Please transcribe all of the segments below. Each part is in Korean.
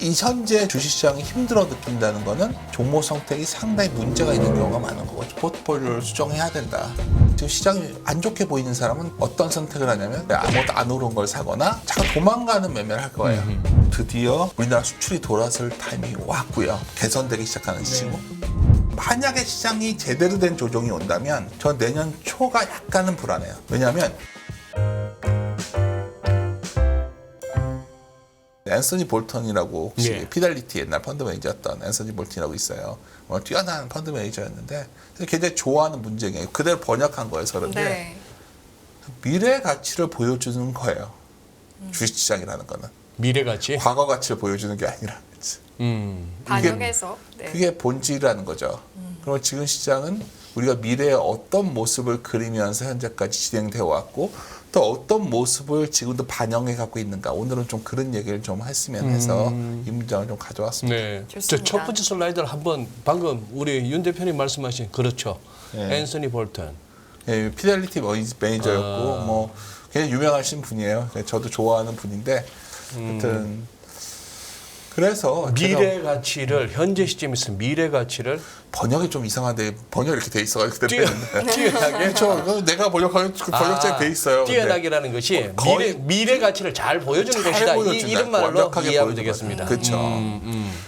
이 현재 주식시장이 힘들어 느낀다는 거는 종목 선택이 상당히 문제가 있는 경우가 많은 거죠. 포트폴리오를 수정해야 된다. 지금 시장이 안 좋게 보이는 사람은 어떤 선택을 하냐면 아무것도 안 오른 걸 사거나 잠깐 도망가는 매매를 할 거예요. 드디어 우리나라 수출이 돌아설 타이밍이 왔고요. 개선되기 시작하는 시기고. 만약에 시장이 제대로 된 조정이 온다면 전 내년 초가 약간은 불안해요. 왜냐하면 앤서니 볼턴이라고 혹시 피델리티 옛날 펀드 매니저였던 앤서니 볼턴이라고 있어요. 뛰어난 펀드 매니저였는데 굉장히 좋아하는 문장이에요. 그대로 번역한 거예요, 서른데. 네. 미래 가치를 보여주는 거예요. 주식시장이라는 거는. 미래 가치? 과거 가치를 보여주는 게 아니라. 반영해서. 그게 본질이라는 거죠. 그럼 지금 시장은 우리가 미래의 어떤 모습을 그리면서 현재까지 진행되어 왔고 또 어떤 모습을 지금도 반영해 갖고 있는가. 오늘은 좀 그런 얘기를 좀 했으면 해서 이 문장을 좀 가져왔습니다. 네. 첫 번째 슬라이드를 한번 방금 우리 윤 대표님 말씀하신 그렇죠. 네. 앤서니 볼턴. 네, 피델리티 매니저였고 뭐 굉장히 유명하신 분이에요. 저도 좋아하는 분인데 하여튼 그래서 미래 가치를 현재 시점에서 미래 가치를 번역이 좀 이상한데 번역 이렇게 돼 있어가지고 뛰어나게 그렇죠. 내가 번역하면 번역자에 돼 있어요. 뛰어나게라는 것이 미래 가치를 잘 보여주는 것이다. 이런 말로 이해하면 되겠습니다. 그렇죠.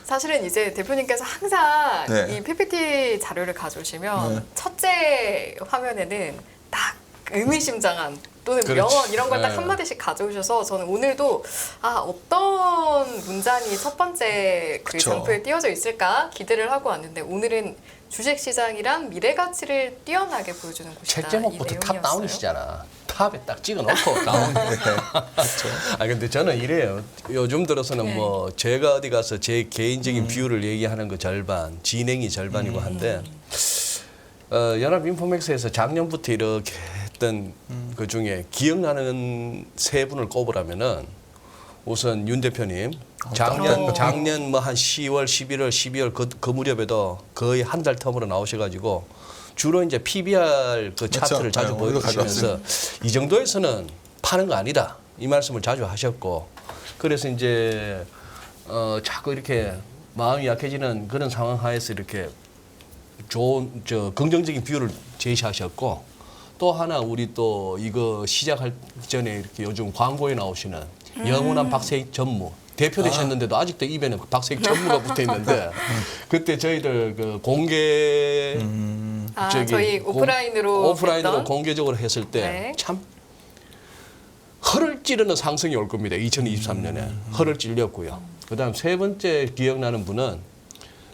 사실은 이제 대표님께서 항상 네. 이 PPT 자료를 가져오시면 첫째 화면에는 딱 의미심장한 또는 명언 이런 걸 딱 한마디씩 가져오셔서 저는 오늘도 어떤 문장이 첫 번째 그 장표에 띄어져 있을까 기대를 하고 왔는데 오늘은 주식시장이란 미래 가치를 뛰어나게 보여주는 곳이다. 책 제목부터 탑 다운이시잖아. 탑에 딱 찍어놓고 다운. 근데 저는 이래요. 요즘 들어서는 뭐 제가 어디 가서 제 개인적인 뷰를 얘기하는 거 절반, 진행이 절반이고 한데 연합인포맥스에서 작년부터 이렇게 했던 그 중에 기억나는 세 분을 꼽으라면은 우선 윤 대표님 작년 뭐 한 10월, 11월, 12월 그 무렵에도 거의 한 달 텀으로 나오셔가지고 주로 이제 PBR 그 차트를 자주 보여주시면서 이 정도에서는 파는 거 아니다 이 말씀을 자주 하셨고 그래서 이제 자꾸 이렇게 마음이 약해지는 그런 상황 하에서 이렇게 좋은 긍정적인 뷰를 제시하셨고 또 하나 우리 또 이거 시작할 전에 이렇게 요즘 광고에 나오시는 영원한 박세익 전무 대표 되셨는데도 아직도 입에는 박세익 전무가 붙어 있는데 그때 저희들 그 공개 저희 오프라인으로 공개적으로 했을 때 참 허를 찌르는 상승이 올 겁니다. 2023년에 허를 찔렸고요. 그다음 세 번째 기억나는 분은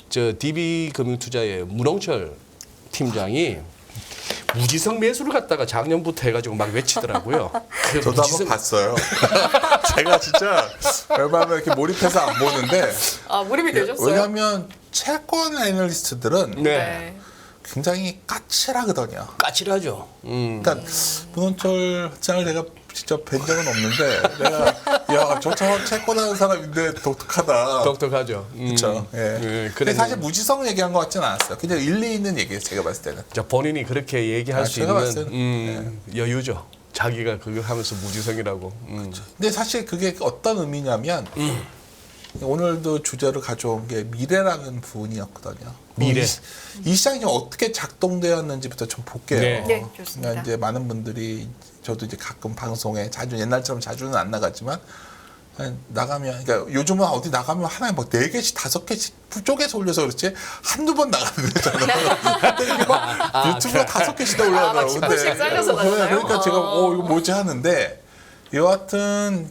저 DB 금융투자의 문홍철 팀장이 무지성 매수를 갖다가 작년부터 해가지고 막 외치더라고요. 저도 한번 봤어요. 제가 진짜 얼마나 이렇게 몰입해서 안 보는데. 몰입이 되셨어요? 왜냐하면 채권 애널리스트들은 굉장히 까칠하거든요. 까칠하죠. 그러니까 문홍철 장을 내가 직접 뵌 적은 없는데 내가 저처럼 채권하는 사람인데 독특하다. 독특하죠. 그렇죠. 근데 사실 무지성 얘기한 것 같지는 않았어요. 그냥 일리 있는 얘기예요. 제가 봤을 때는. 본인이 그렇게 얘기할 수 있는 여유죠. 자기가 그걸 하면서 무지성이라고. 근데 사실 그게 어떤 의미냐면 오늘도 주제로 가져온 게 미래라는 부분이었거든요. 미래. 이 시장이 좀 어떻게 작동되었는지부터 좀 볼게요. 네, 좋습니다. 그러니까 이제 많은 분들이 저도 이제 가끔 방송에 옛날처럼 자주는 안 나가지만 나가면 그러니까 요즘은 어디 나가면 하나에 막 4개씩 5개씩 쪼개서 올려서 그렇지 한두 번 나가는 거잖아요. 근데 막 유튜브가 5개씩 다 올라가더라고요. 그러니까 제가 이거 뭐지 하는데 여하튼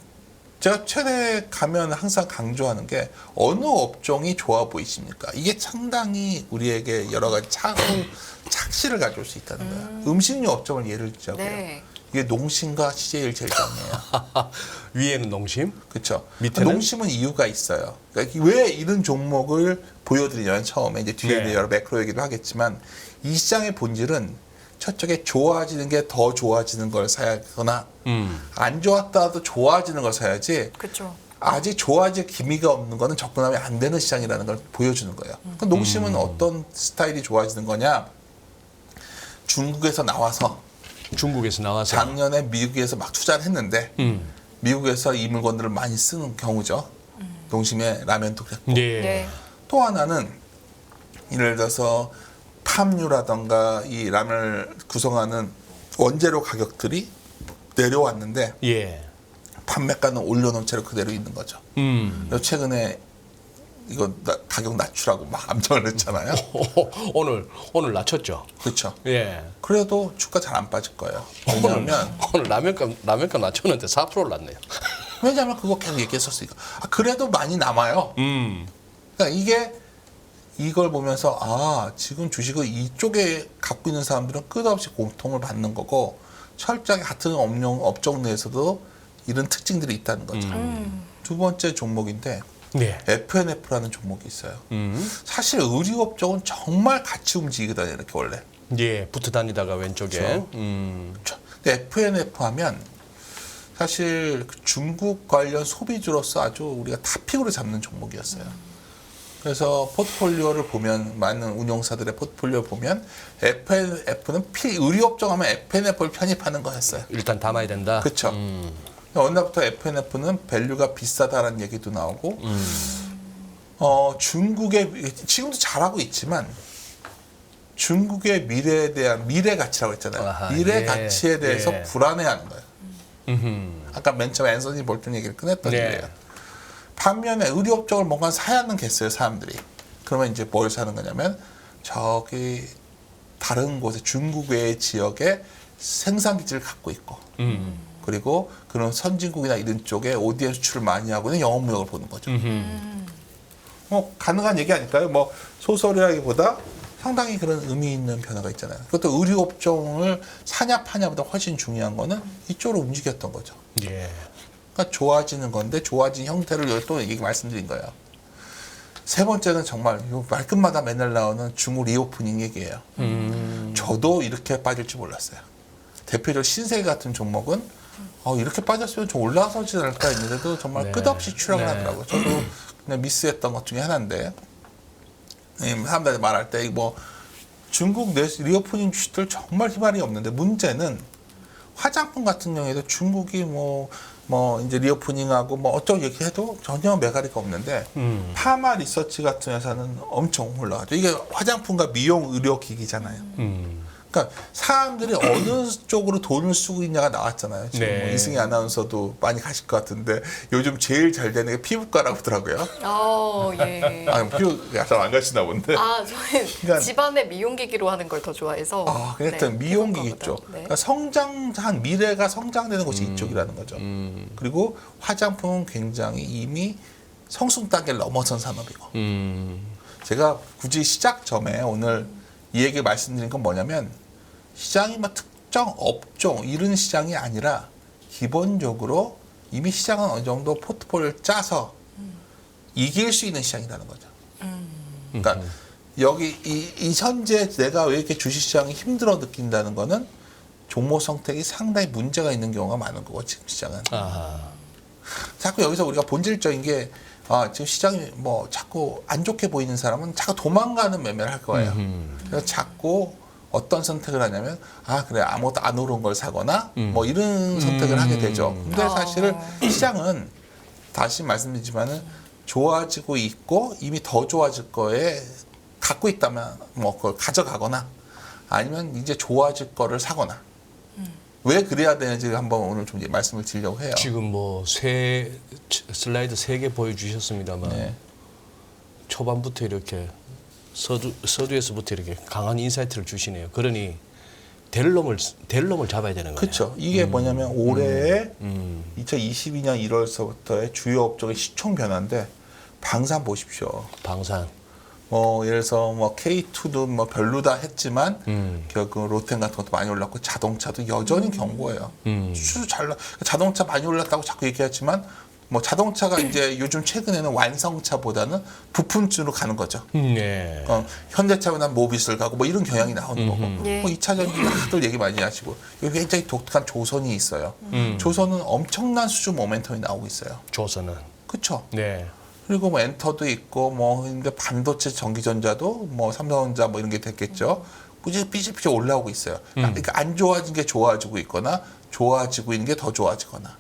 제가 최근에 가면 항상 강조하는 게 어느 업종이 좋아 보이십니까? 이게 상당히 우리에게 여러 가지 착시를 가져올 수 있다는 거예요. 음식료 업종을 예를 들자고요. 이게 농심과 CJ를 제일 강해요. 위에는 농심? 그렇죠. 밑에는? 농심은 이유가 있어요. 그러니까 왜 이런 종목을 보여드리냐면 처음에 이제 뒤에 여러 매크로 얘기도 하겠지만 이 시장의 본질은 저쪽에 좋아지는 게 더 좋아지는 걸 사야거나 안 좋았다도 좋아지는 걸 사야지. 그렇죠. 아직 좋아질 기미가 없는 거는 접근하면 안 되는 시장이라는 걸 보여주는 거예요. 그럼 농심은 어떤 스타일이 좋아지는 거냐? 중국에서 나와서 작년에 미국에서 막 투자를 했는데 미국에서 이 물건들을 많이 쓰는 경우죠. 농심의 라면도 그랬고 네. 네. 또 하나는 예를 들어서 팜유라던가 이 라면을 구성하는 원재료 가격들이 내려왔는데 예. 판매가는 올려놓은 채로 그대로 있는 거죠. 그래서 최근에 이거 가격 낮추라고 막 암정을 했잖아요. 오늘 낮췄죠. 그렇죠. 예. 그래도 주가 잘 안 빠질 거예요. 왜냐하면 오늘 라면값 낮췄는데 4%를 났네요. 왜냐하면 그거 계속 얘기했었으니까. 그래도 많이 남아요. 그러니까 이걸 보면서 지금 주식을 이쪽에 갖고 있는 사람들은 끝없이 고통을 받는 거고 철저하게 같은 업종 내에서도 이런 특징들이 있다는 거죠. 두 번째 종목인데 네. FNF라는 종목이 있어요. 사실 의류업종은 정말 같이 움직이거든요. 이렇게 원래. 예, 붙어 다니다가 왼쪽에. 그렇죠. 근데 FNF 하면 사실 그 중국 관련 소비주로서 아주 우리가 탑픽으로 잡는 종목이었어요. 그래서 포트폴리오를 보면 많은 운용사들의 포트폴리오를 보면 FNF는 의류업종 하면 FNF를 편입하는 거였어요. 일단 담아야 된다. 그렇죠. 어느 날부터 FNF는 밸류가 비싸다라는 얘기도 나오고 중국의 지금도 잘하고 있지만 중국의 미래에 대한 미래 가치라고 했잖아요. 아하, 미래 예, 가치에 대해서 예. 불안해하는 거예요. 아까 맨 처음 앤서니 볼튼 얘기를 꺼냈던 네. 일이에요. 반면에 의류업종을 뭔가 사야는 겠어요, 사람들이. 그러면 이제 뭘 사는 거냐면 저기 다른 곳에 중국 외의 지역에 생산 기지를 갖고 있고 그리고 그런 선진국이나 이런 쪽에 ODM 수출을 많이 하고 있는 영업무역을 보는 거죠. 가능한 얘기 아닐까요? 뭐 소설이라기보다 상당히 그런 의미 있는 변화가 있잖아요. 그것도 의류업종을 사냐 파냐보다 훨씬 중요한 거는 이쪽으로 움직였던 거죠. 예. 그러니까 좋아지는 건데 좋아진 형태를 여기 또 얘기 말씀드린 거예요. 세 번째는 정말 말끝마다 맨날 나오는 중국 리오프닝 얘기예요. 저도 이렇게 빠질 줄 몰랐어요. 대표적 신세계 같은 종목은 이렇게 빠졌으면 좀 올라서지 않을까 했는데도 정말 네. 끝없이 추락을 네. 하더라고요. 저도 그냥 미스했던 것 중에 하나인데 사람들이 말할 때 뭐 중국 리오프닝 주식들 정말 희망이 없는데 문제는 화장품 같은 경우에도 중국이 뭐 이제 리오프닝하고 뭐 어쩌고 얘기해도 전혀 매가리가 없는데 파마 리서치 같은 회사는 엄청 올라가죠. 이게 화장품과 미용 의료 기기잖아요. 그러니까 사람들이 어느 쪽으로 돈을 쓰고 있냐가 나왔잖아요. 지금 네. 뭐 이승희 아나운서도 많이 가실 것 같은데 요즘 제일 잘 되는 게 피부과라고 하더라고요. 예. 피부과 잘 안 가시나 본데. 저는 그러니까- 집안에 미용기기로 하는 걸 더 좋아해서. 그랬더니 네, 미용기기 피부과보다. 쪽. 네. 그러니까 미래가 성장되는 곳이 이쪽이라는 거죠. 그리고 화장품은 굉장히 이미 성숙 단계를 넘어선 산업이고. 제가 굳이 시작 전에 오늘 이 얘기를 말씀드린 건 뭐냐면 시장이 막 특정 업종 이런 시장이 아니라 기본적으로 이미 시장은 어느 정도 포트폴리오를 짜서 이길 수 있는 시장이라는 거죠. 그러니까 여기 이 현재 내가 왜 이렇게 주식시장이 힘들어 느낀다는 거는 종목 선택이 상당히 문제가 있는 경우가 많은 거고 지금 시장은. 아하. 자꾸 여기서 우리가 본질적인 게 지금 시장이 뭐 자꾸 안 좋게 보이는 사람은 자꾸 도망가는 매매를 할 거예요. 그래서 자꾸 어떤 선택을 하냐면 그래 아무것도 안 오른 걸 사거나 뭐 이런 선택을 하게 되죠. 근데 사실은 시장은 다시 말씀드리지만은 좋아지고 있고 이미 더 좋아질 거에 갖고 있다면 뭐 그걸 가져가거나 아니면 이제 좋아질 거를 사거나 왜 그래야 되는지 한번 오늘 좀 말씀을 드리려고 해요. 지금 뭐 슬라이드 3개 보여주셨습니다만 네. 초반부터 이렇게 서두에서부터 이렇게 강한 인사이트를 주시네요. 그러니 될 놈을 잡아야 되는 거예요. 그렇죠. 이게 뭐냐면 올해 2022년 1월서부터의 주요 업종의 시총 변화인데 방산 보십시오. 방산. 뭐 예를 들어서 뭐 K2도 뭐 별로다 했지만 결국 롯데 같은 것도 많이 올랐고 자동차도 여전히 견고해요. 수주 자동차 많이 올랐다고 자꾸 얘기하지만 뭐 자동차가 이제 요즘 최근에는 완성차보다는 부품주로 가는 거죠. 네. 현대차보다 모비스를 가고 뭐 이런 경향이 나오는 거고 예. 뭐 2차 전지 다들 얘기 많이 하시고 여기 굉장히 독특한 조선이 있어요. 조선은 엄청난 수주 모멘텀이 나오고 있어요. 조선은. 그렇죠. 네. 그리고 뭐 엔터도 있고 뭐 근데 반도체 전기전자도 뭐 삼성전자 뭐 이런 게 됐겠죠. 꾸준히 삐질삐질 올라오고 있어요. 그러니까 안 좋아진 게 좋아지고 있거나 좋아지고 있는 게 더 좋아지거나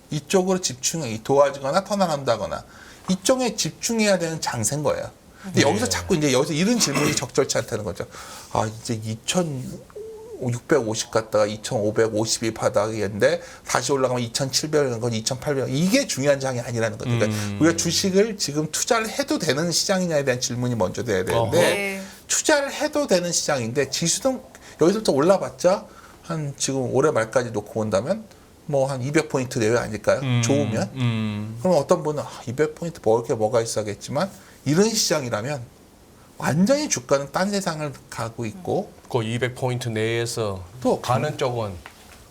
이쪽으로 집중이 도와지거나 터널한다거나 이쪽에 집중해야 되는 장세인 거예요. 근데 네. 여기서 자꾸 이제 여기서 이런 질문이 적절치 않다는 거죠. 아 이제 2,650 갔다가 2,550이 바닥이었는데 다시 올라가면 2,700인 건 2,800 이게 중요한 장이 아니라는 거죠. 그러니까 우리가 주식을 지금 투자를 해도 되는 시장이냐에 대한 질문이 먼저 돼야 되는데 네. 투자를 해도 되는 시장인데 지수는 여기서부터 올라봤자 한 지금 올해 말까지 놓고 본다면 뭐 한 200포인트 내외 아닐까요? 좋으면? 그럼 어떤 분은 200포인트 먹을 게 뭐가 있어야겠지만 이런 시장이라면 완전히 주가는 딴 세상을 가고 있고 그 200포인트 내에서 또 가는 쪽은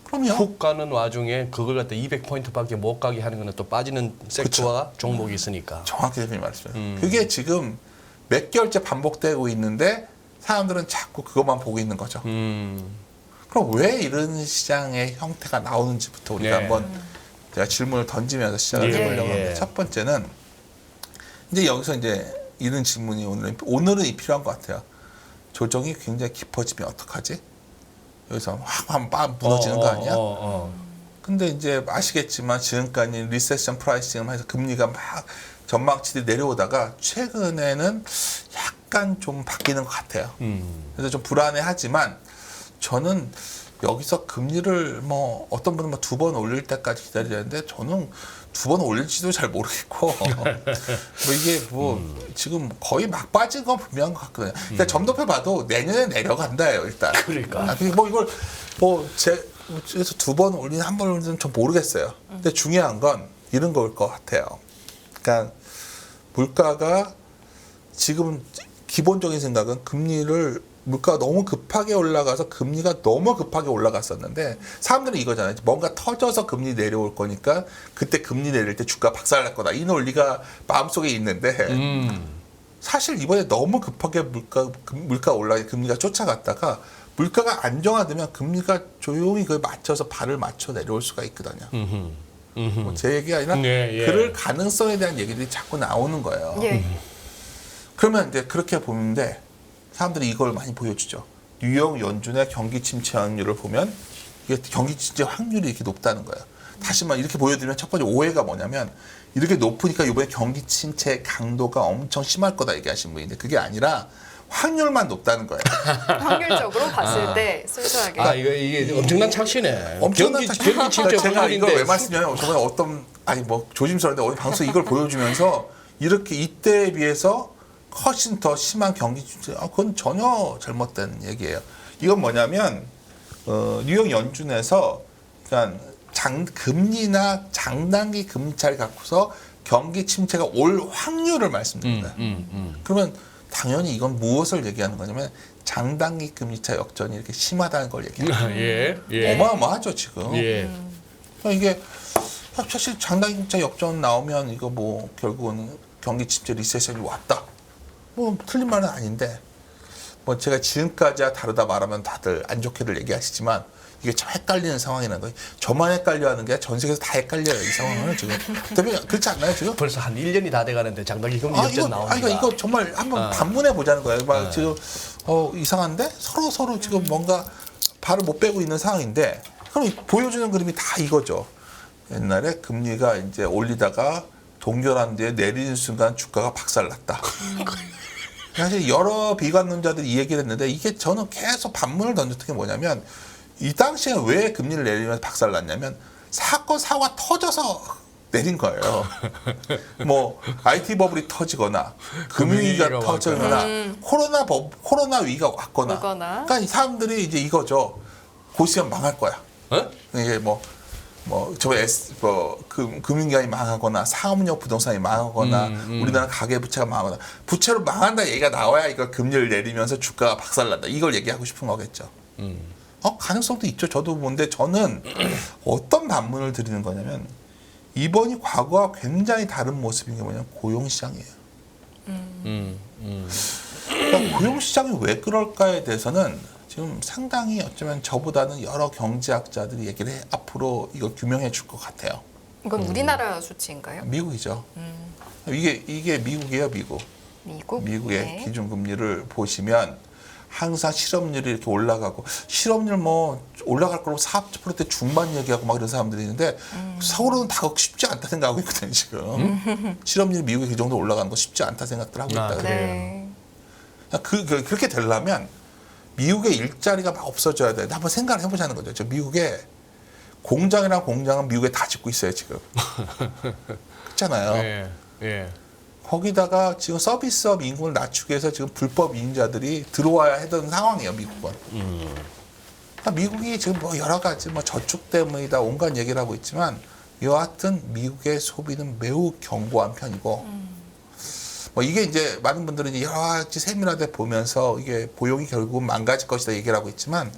그럼요. 훅 가는 와중에 그걸 갖다 200포인트밖에 못 가게 하는 거는 또 빠지는 섹터와 종목이 있으니까. 정확히 대표님 말씀하셨어요. 그게 지금 몇 개월째 반복되고 있는데 사람들은 자꾸 그것만 보고 있는 거죠. 그럼 왜 이런 시장의 형태가 나오는지부터 우리가 네. 한번 제가 질문을 던지면서 시작을 예, 해보려고 합니다. 예. 첫 번째는 이제 여기서 이제 이런 질문이 오늘은 필요한 것 같아요. 조정이 굉장히 깊어지면 어떡하지? 여기서 확 한번 무너지는 거 아니야? 근데 이제 아시겠지만 지금까지 리세션 프라이싱을 해서 금리가 막 전망치들이 내려오다가 최근에는 약간 좀 바뀌는 것 같아요. 그래서 좀 불안해하지만 저는 여기서 금리를 뭐 어떤 분은 뭐 2번 올릴 때까지 기다리는데 저는 2번 올릴지도 잘 모르겠고 뭐 이게 뭐 지금 거의 막 빠진 건 분명한 것 같거든요. 그러니까 점도표 봐도 내년에 내려간다예요 일단. 그러니까. 뭐 이걸 그래서 2번 올리는 1번 올리는 좀 모르겠어요. 근데 중요한 건 이런 거일 것 같아요. 그러니까 물가가 지금 기본적인 생각은 물가가 너무 급하게 올라가서 금리가 너무 급하게 올라갔었는데 사람들은 이거잖아요. 뭔가 터져서 금리 내려올 거니까 그때 금리 내릴 때 주가 박살날 거다. 이 논리가 마음속에 있는데 사실 이번에 너무 급하게 물가 올라가 금리가 쫓아갔다가 물가가 안정화되면 금리가 조용히 그에 맞춰서 발을 맞춰 내려올 수가 있거든요. 뭐제 얘기가 아니라 네, 예. 그럴 가능성에 대한 얘기들이 자꾸 나오는 거예요. 예. 그러면 이제 그렇게 보는데 사람들이 이걸 많이 보여주죠. 뉴욕 연준의 경기 침체 확률을 보면 이게 경기 침체 확률이 이렇게 높다는 거예요. 다시 말 이렇게 보여드리면 첫 번째 오해가 뭐냐면 이렇게 높으니까 이번에 경기 침체 강도가 엄청 심할 거다 얘기하신 분인데 그게 아니라 확률만 높다는 거예요. 확률적으로 봤을 때 순수하게. 아 이게 엄청난 착시네. 엄청난 경기 그러니까 침체 제가 확률인데 이걸 왜 말씀드냐면 정말 어떤 뭐 조심스러운데 어디 방송 이걸 보여주면서 이렇게 이때에 비해서 훨씬 더 심한 경기 침체 그건 전혀 잘못된 얘기예요. 이건 뭐냐면 뉴욕 연준에서 그러니까 금리나 장단기 금리 차를 갖고서 경기 침체가 올 확률을 말씀드립니다. 그러면 당연히 이건 무엇을 얘기하는 거냐면 장단기 금리 차 역전이 이렇게 심하다는 걸 얘기해요. 예. 어마어마하죠 지금. 예. 그러니까 이게 사실 장단기 금리 차 역전 나오면 이거 뭐 결국은 경기 침체 리세션이 왔다. 뭐 틀린 말은 아닌데 뭐 제가 지금까지야 다르다 말하면 다들 안 좋게들 얘기하시지만 이게 참 헷갈리는 상황이라는 거예요. 저만 헷갈려하는 게 전 세계에서 다 헷갈려요 이 상황은 지금. 대표님 그렇지 않나요 지금? 벌써 한 1년이 다 돼가는데 장단기 금리 역전 나옵니다. 이거 정말 한번 반문해 보자는 거예요. 막 지금 이상한데 서로 지금 뭔가 발을 못 빼고 있는 상황인데 그럼 보여주는 그림이 다 이거죠. 옛날에 금리가 이제 올리다가 동결한 뒤에 내리는 순간 주가가 박살났다. 사실 여러 비관론자들이 이 얘기를 했는데 이게 저는 계속 반문을 던졌던 게 뭐냐면 이 당시에 왜 금리를 내리면서 박살났냐면 사고가 터져서 내린 거예요. 뭐 IT 버블이 터지거나 금융위기가 터지거나 코로나 위기가 왔거나. 그러니까 이 사람들이 이제 이거죠. 고시면 망할 거야. 이게 금융기관이 망하거나 사업용 부동산이 망하거나 우리나라 가계부채가 망하거나 부채로 망한다 얘기가 나와야 이걸 금리를 내리면서 주가가 박살난다 이걸 얘기하고 싶은 거겠죠. 가능성도 있죠. 저도 뭔데 저는 어떤 반문을 드리는 거냐면 이번이 과거와 굉장히 다른 모습인 게 뭐냐면 고용시장이에요. 그러니까 고용시장이 왜 그럴까에 대해서는 지금 상당히 어쩌면 저보다는 여러 경제학자들이 얘기를 앞으로 이걸 규명해 줄 것 같아요. 이건 우리나라 수치인가요? 미국이죠. 이게 미국이에요, 미국. 미국? 미국의 네. 기준금리를 보시면 항상 실업률이 이렇게 올라가고 실업률 뭐 올라갈 거라고 4% 중반 얘기하고 막 이런 사람들이 있는데 서울은 다 쉽지 않다 생각하고 있거든요 지금. 실업률이 미국에 그 정도 올라가는 거 쉽지 않다 생각들 하고 있다. 네. 그렇게 되려면 미국의 일자리가 막 없어져야 돼. 한번 생각을 해보자는 거죠. 저 미국에 공장이랑 공장은 미국에 다 짓고 있어요 지금. 그렇잖아요. 예. 예. 거기다가 지금 서비스업 인구를 낮추기 위해서 지금 불법 이민자들이 들어와야 하던 상황이에요 미국은. 그러니까 미국이 지금 뭐 여러 가지 뭐 저축 때문이다 온갖 얘기를 하고 있지만 여하튼 미국의 소비는 매우 견고한 편이고 뭐 이게 이제 많은 분들은 이제 여러 가지 세밀하게 보면서 이게 고용이 결국은 망가질 것이다 얘기를 하고 있지만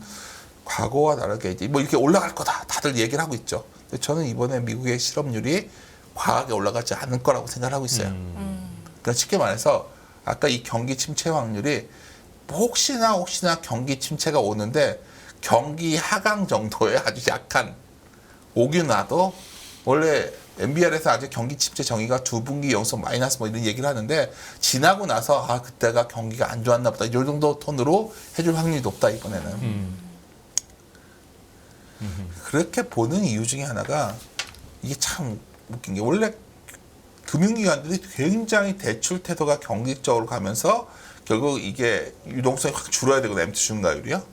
과거와 다르게 이제 뭐 이렇게 올라갈 거다 다들 얘기를 하고 있죠. 근데 저는 이번에 미국의 실업률이 과하게 올라가지 않을 거라고 생각을 하고 있어요. 그러니까 쉽게 말해서 아까 이 경기 침체 확률이 혹시나 경기 침체가 오는데 경기 하강 정도의 아주 약한 오긴 와도 원래 MBR에서 아직 경기 침체 정의가 2분기 연속 마이너스 뭐 이런 얘기를 하는데 지나고 나서 아 그때가 경기가 안 좋았나 보다 이 정도 톤으로 해줄 확률이 높다 이번에는. 그렇게 보는 이유 중에 하나가 이게 참 웃긴 게 원래 금융기관들이 굉장히 대출 태도가 경직적으로 가면서 결국 이게 유동성이 확 줄어야 되거든요. MT 증가율이요.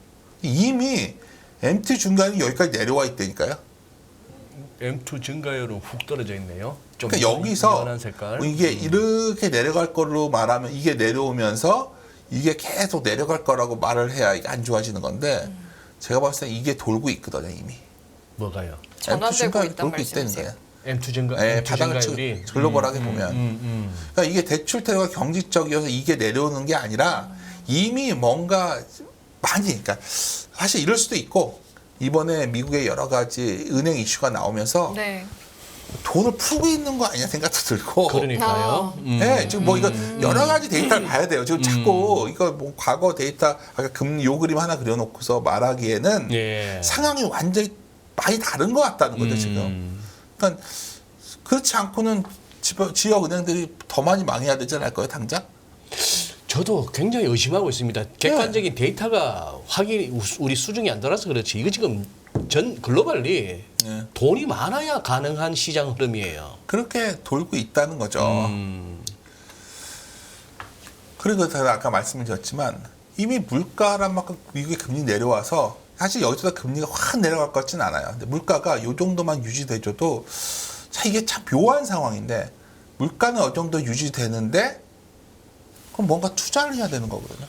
이미 MT 증가율이 여기까지 내려와 있다니까요. M2 증가율은 훅 떨어져 있네요. 좀 그러니까 여기서 연한 색깔. 이게 이렇게 내려갈 거로 말하면 이게 내려오면서 이게 계속 내려갈 거라고 말을 해야 이게 안 좋아지는 건데 제가 봤을 때 이게 돌고 있거든요 이미. 뭐가요? 전환되고 있단 돌고 있다는 말씀이세요? 거예요. M2 증가, 네, M2 바닥을 증가율이 글로벌하게 보면. 그러니까 이게 대출 태도가 경직적이어서 이게 내려오는 게 아니라 이미 뭔가 많이, 그러니까 사실 이럴 수도 있고 이번에 미국의 여러 가지 은행 이슈가 나오면서 네. 돈을 풀고 있는 거 아니냐 생각도 들고. 그러니까요. 네, 지금 뭐 이거 여러 가지 데이터를 봐야 돼요. 지금 자꾸 이거 뭐 과거 데이터 아까 금리 요 그림 하나 그려놓고서 말하기에는 예. 상황이 완전히 많이 다른 것 같다는 거죠 지금. 그러니까 그렇지 않고는 지역 은행들이 더 많이 망해야 되지 않을까요 당장? 저도 굉장히 의심하고 있습니다. 객관적인 데이터가 확인이 우리 수준이 안 돌아서 그렇지. 이거 지금 전 글로벌리 네. 돈이 많아야 가능한 시장 흐름이에요. 그렇게 돌고 있다는 거죠. 그리고 제가 아까 말씀드렸지만 이미 물가란 만큼 미국의 금리 내려와서 사실 여기서 금리가 확 내려갈 것 같지는 않아요. 근데 물가가 이 정도만 유지돼줘도 자 이게 참 묘한 상황인데 물가는 어느 정도 유지되는데 그럼 뭔가 투자를 해야 되는 거거든요.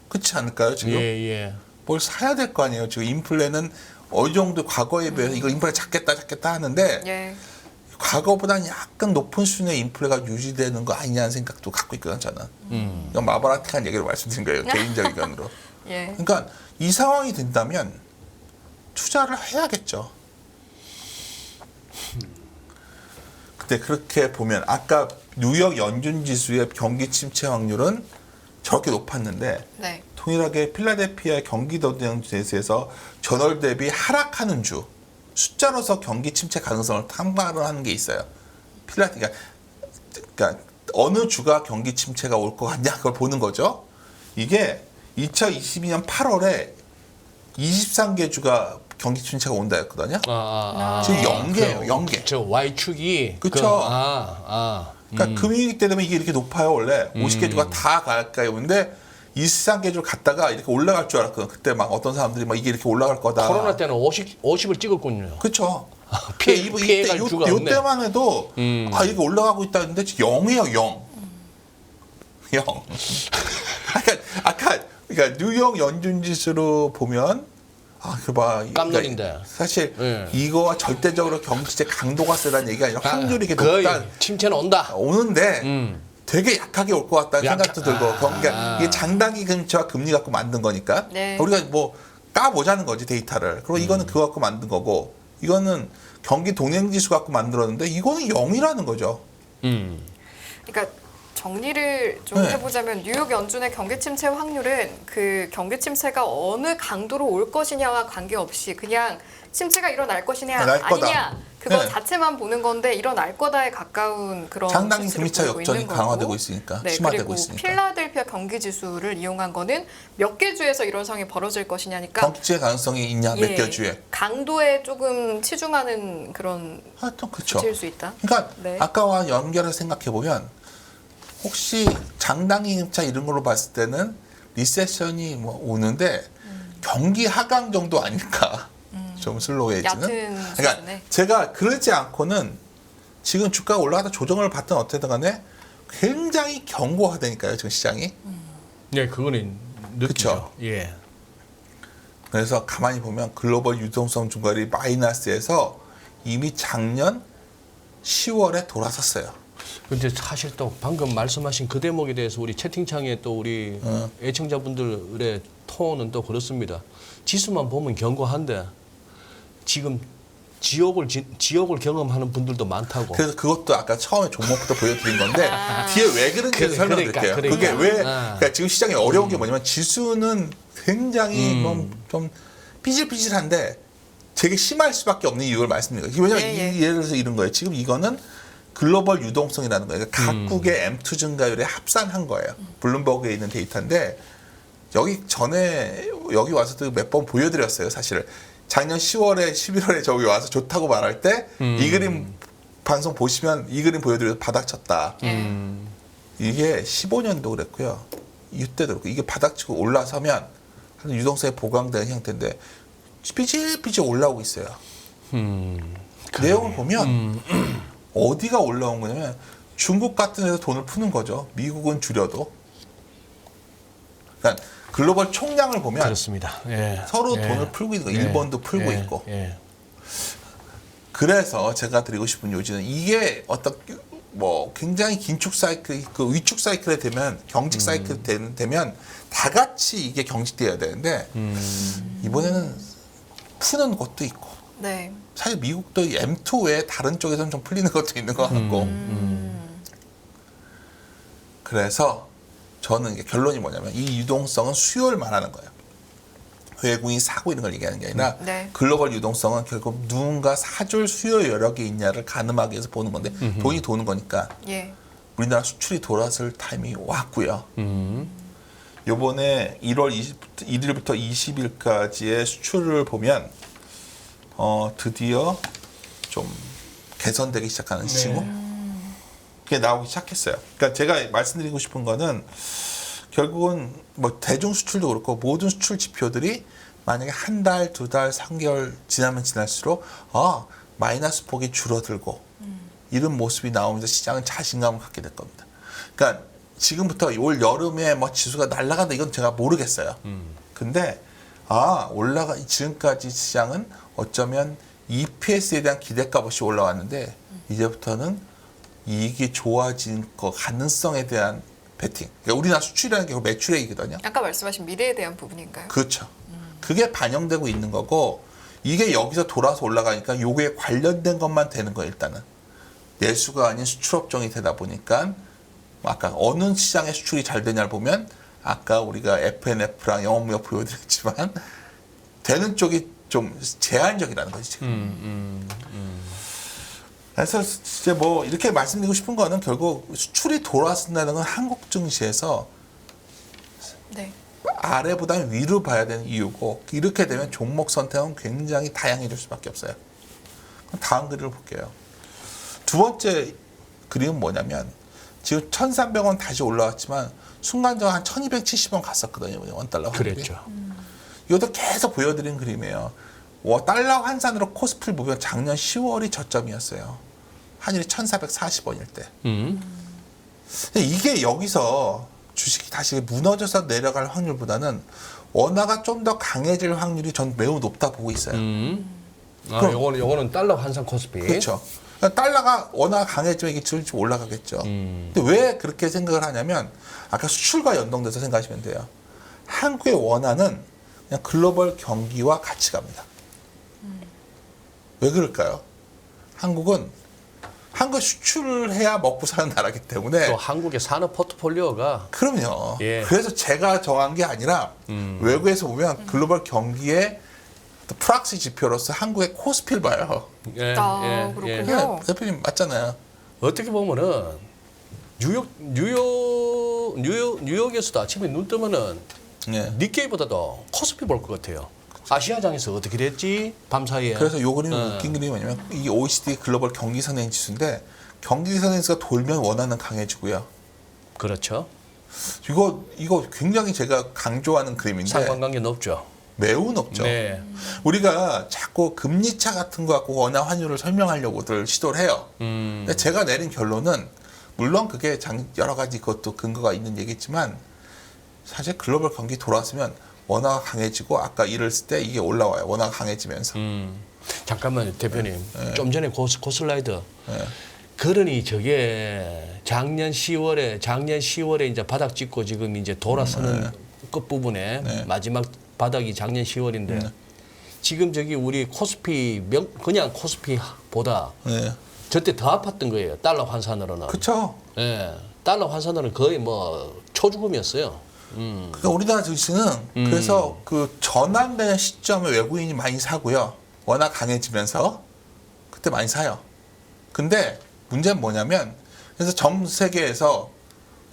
그렇지 않을까요 지금? 예. 뭘 사야 될 거 아니에요. 지금 인플레는 어느 정도 과거에 비해서 이거 인플레 작겠다 하는데 예. 과거보다는 약간 높은 수준의 인플레가 유지되는 거 아니냐는 생각도 갖고 있거든요 저는. 이건 마바라틱한 얘기를 말씀드린 거예요. 개인적 의견으로. 예. 그러니까 이 상황이 된다면 투자를 해야겠죠. 근데 그렇게 보면 아까 뉴욕 연준 지수의 경기 침체 확률은 저렇게 높았는데 네. 동일하게 필라델피아의 경기도량 지수에서 전월 대비 하락하는 주 숫자로서 경기 침체 가능성을 탐구를 하는 게 있어요. 그러니까 어느 주가 경기 침체가 올 것 같냐 그걸 보는 거죠. 이게 2022년 8월에 23개 주가 경기 침체가 온다였거든요. 지금 0개예요. 0개. 저 Y축이 그쵸. 그러니까 금융위기 때 되면 이게 이렇게 높아요 원래 50개 주가 다 가까이 오는데 23개 주 갔다가 이렇게 올라갈 줄 알았거든. 그때 막 어떤 사람들이 막 이게 이렇게 올라갈 거다. 코로나 때는 50을 찍었군요. 그렇죠. 피해갈 주가 없네. 이때만 해도 아 이게 올라가고 있다는데 0이에요 0. 0. 그러니까 뉴욕 연준 지수로 보면 깜놀인데. 사실 이거와 절대적으로 경기제 강도가 세다는 얘기가 아니라 확률이 이렇게 거의 높다. 침체는 온다. 오는데 되게 약하게 올 것 같다는 생각도 들고 그러니까 이게 장단기 금리와 금리 갖고 만든 거니까 네. 우리가 뭐 까보자는 거지 데이터를. 그리고 이거는 그거 갖고 만든 거고 이거는 경기 동행지수 갖고 만들었는데 이거는 0이라는 거죠. 그러니까 정리를 좀 네. 해보자면 뉴욕 연준의 경기 침체 확률은 그 경기 침체가 어느 강도로 올 것이냐와 관계없이 그냥 침체가 일어날 것이냐 날 거다. 아니냐 그거 네. 자체만 보는 건데 일어날 거다에 가까운 그런 상당히 수치를 금리차 보이고 역전이 있는 거고. 강화되고 있으니까 네, 심화되고 그리고 있으니까. 필라델피아 경기 지수를 이용한 거는 몇 개 주에서 이런 상황이 벌어질 것이냐니까 경기의 가능성이 있냐 몇 개 주에. 강도에 조금 치중하는 그런 하여튼 그렇죠. 수치일 수 있다. 그러니까 네. 아까와 연결해서 생각해 보면 혹시 장당임차 이런 걸로 봤을 때는 리세션이 뭐 오는데 경기 하강 정도 아닐까. 좀 슬로우해지는. 얕은 그러니까 수준에. 제가 그러지 않고는 지금 주가가 올라가다 조정을 받든 어쨌든 간에 굉장히 견고하다니까요, 지금 시장이. 네, 그거는 느끼죠. 그쵸. 예. 그래서 가만히 보면 글로벌 유동성 중거리 마이너스에서 이미 작년 10월에 돌아섰어요. 근데 사실 또 방금 말씀하신 그 대목에 대해서 우리 채팅창에 또 우리 애청자분들의 톤은 또 그렇습니다. 지수만 보면 견고한데 지금 지옥을 경험하는 분들도 많다고. 그래서 그것도 아까 처음에 종목부터 보여드린 건데 뒤에 왜 그런지 설명드릴게요. 그러니까. 그게 왜 아. 그러니까 지금 시장이 어려운 게 뭐냐면 지수는 굉장히 좀 삐질삐질한데 되게 심할 수밖에 없는 이유를 말씀드려요. 왜냐면 예를 들어서 이런 거예요. 지금 이거는 글로벌 유동성이라는 거예요. 그러니까 각국의 M2 증가율에 합산한 거예요. 블룸버그에 있는 데이터인데 여기 전에 여기 와서도 몇 번 보여드렸어요. 사실 작년 10월에 11월에 저기 와서 좋다고 말할 때 이 그림 방송 보시면 이 그림 보여드려서 바닥쳤다. 이게 15년도 그랬고요. 이때도 그렇고 이게 바닥치고 올라서면 유동성이 보강되는 형태인데 삐질삐질 올라오고 있어요. 내용을 보면 어디가 올라온 거냐면 중국 같은 데서 돈을 푸는 거죠. 미국은 줄여도. 그러니까 글로벌 총량을 보면 그렇습니다. 예. 서로 예. 돈을 풀고 있는 거. 예. 일본도 풀고 예. 있고. 예. 그래서 제가 드리고 싶은 요지는 이게 어떤 뭐 굉장히 긴축 사이클, 그 위축 사이클에 되면 경직 사이클 되면 다 같이 이게 경직돼야 되는데 이번에는 푸는 것도 있고 네. 사실 미국도 M2 외에 다른 쪽에서는 좀 풀리는 것도 있는 것 같고 그래서 저는 이게 결론이 뭐냐면 이 유동성은 수요를 말하는 거예요. 외국인이 사고 있는 걸 얘기하는 게 아니라 네. 글로벌 유동성은 결국 누군가 사줄 수요 여력이 있냐를 가늠하기 위해서 보는 건데 돈이 도는 거니까 예. 우리나라 수출이 돌아설 타이밍이 왔고요. 요번에 1월 1일부터 20일까지의 수출을 보면 드디어 좀 개선되기 시작하는 징후 그게 나오기 시작했어요. 그러니까 제가 말씀드리고 싶은 거는 결국은 뭐 대중 수출도 그렇고 모든 수출 지표들이 만약에 한 달, 두 달, 3개월 지나면 지날수록 마이너스 폭이 줄어들고 이런 모습이 나오면서 시장은 자신감을 갖게 될 겁니다. 그러니까 지금부터 올 여름에 뭐 지수가 날아간다 이건 제가 모르겠어요. 근데 지금까지 시장은 어쩌면 EPS에 대한 기대값 없이 올라왔는데 이제부터는 이익이 좋아진 거 가능성에 대한 베팅. 그러니까 우리나라 수출이라는 게 매출액이거든요. 아까 말씀하신 미래에 대한 부분인가요? 그렇죠. 그게 반영되고 있는 거고 이게 여기서 돌아서 올라가니까 요게 관련된 것만 되는 거예요. 일단은 내수가 아닌 수출업종이 되다 보니까 아까 어느 시장의 수출이 잘 되냐를 보면 아까 우리가 FNF랑 영업무역 보여드렸지만 되는 쪽이 좀 제한적이라는 거지 지금. 그래서 이제 뭐 이렇게 말씀드리고 싶은 거는 결국 수출이 돌아선다는 건 한국 증시에서 네. 아래보다는 위로 봐야 되는 이유고 이렇게 되면 종목 선택은 굉장히 다양해질 수밖에 없어요. 그럼 다음 그림을 볼게요. 두 번째 그림은 뭐냐면 지금 1,300원 다시 올라왔지만 순간적으로 한 1,270원 갔었거든요. 원달러 환율이. 그랬죠. 이것도 계속 보여드린 그림이에요. 달러 환산으로 코스피를 보면 작년 10월이 저점이었어요. 환율이 1,440원일 때. 근데 이게 여기서 주식이 다시 무너져서 내려갈 확률보다는 원화가 좀 더 강해질 확률이 전 매우 높다 보고 있어요. 요거는 달러 환산 코스피. 그렇죠. 그러니까 달러가 원화가 강해지면 이게 좀 올라가겠죠. 근데 왜 그렇게 생각을 하냐면 아까 수출과 연동돼서 생각하시면 돼요. 한국의 원화는 그냥 글로벌 경기와 같이 갑니다. 왜 그럴까요? 한국은 수출을 해야 먹고 사는 나라기 때문에 또 한국의 산업 포트폴리오가 그럼요. 예. 그래서 제가 정한 게 아니라 외국에서 보면 글로벌 경기에 또 프락시 지표로서 한국의 코스피를 봐요. 예, 그렇군요. 네, 대표님 맞잖아요. 어떻게 보면은 뉴욕에서도 아침에 눈 뜨면은 예. 니케이보다도 코스피 볼 것 같아요. 아시아장에서 어떻게 됐지? 밤 사이에. 그래서 요 그림이 웃긴 그림이 뭐냐면 이게 OECD 글로벌 경기 선행 지수인데 경기 선행 지수가 돌면 원화는 강해지고요. 그렇죠. 이거 굉장히 제가 강조하는 그림인데 상관관계 높죠. 매우 높죠. 네. 우리가 자꾸 금리차 같은 거 갖고 원화 환율을 설명하려고들 시도를 해요. 근데 제가 내린 결론은 물론 그게 여러 가지 그것도 근거가 있는 얘기지만 사실 글로벌 경기 돌아왔으면 원화가 강해지고 아까 이랬을 때 이게 올라와요. 원화가 강해지면서. 잠깐만 대표님. 좀 전에 그 슬라이드. 네. 그러니 저게 작년 10월에 이제 바닥 찍고 지금 이제 돌아서는 끝 부분에 마지막 바닥이 작년 10월인데 지금 저기 우리 코스피 그냥 코스피보다 네. 저때 더 아팠던 거예요. 달러 환산으로는. 그렇죠. 예. 달러 환산으로는 거의 뭐 초죽음이었어요. 그러니까 우리나라 증시는 그래서 그 전환되는 시점에 외국인이 많이 사고요. 워낙 강해지면서 그때 많이 사요. 근데 문제는 뭐냐면 그래서 전 세계에서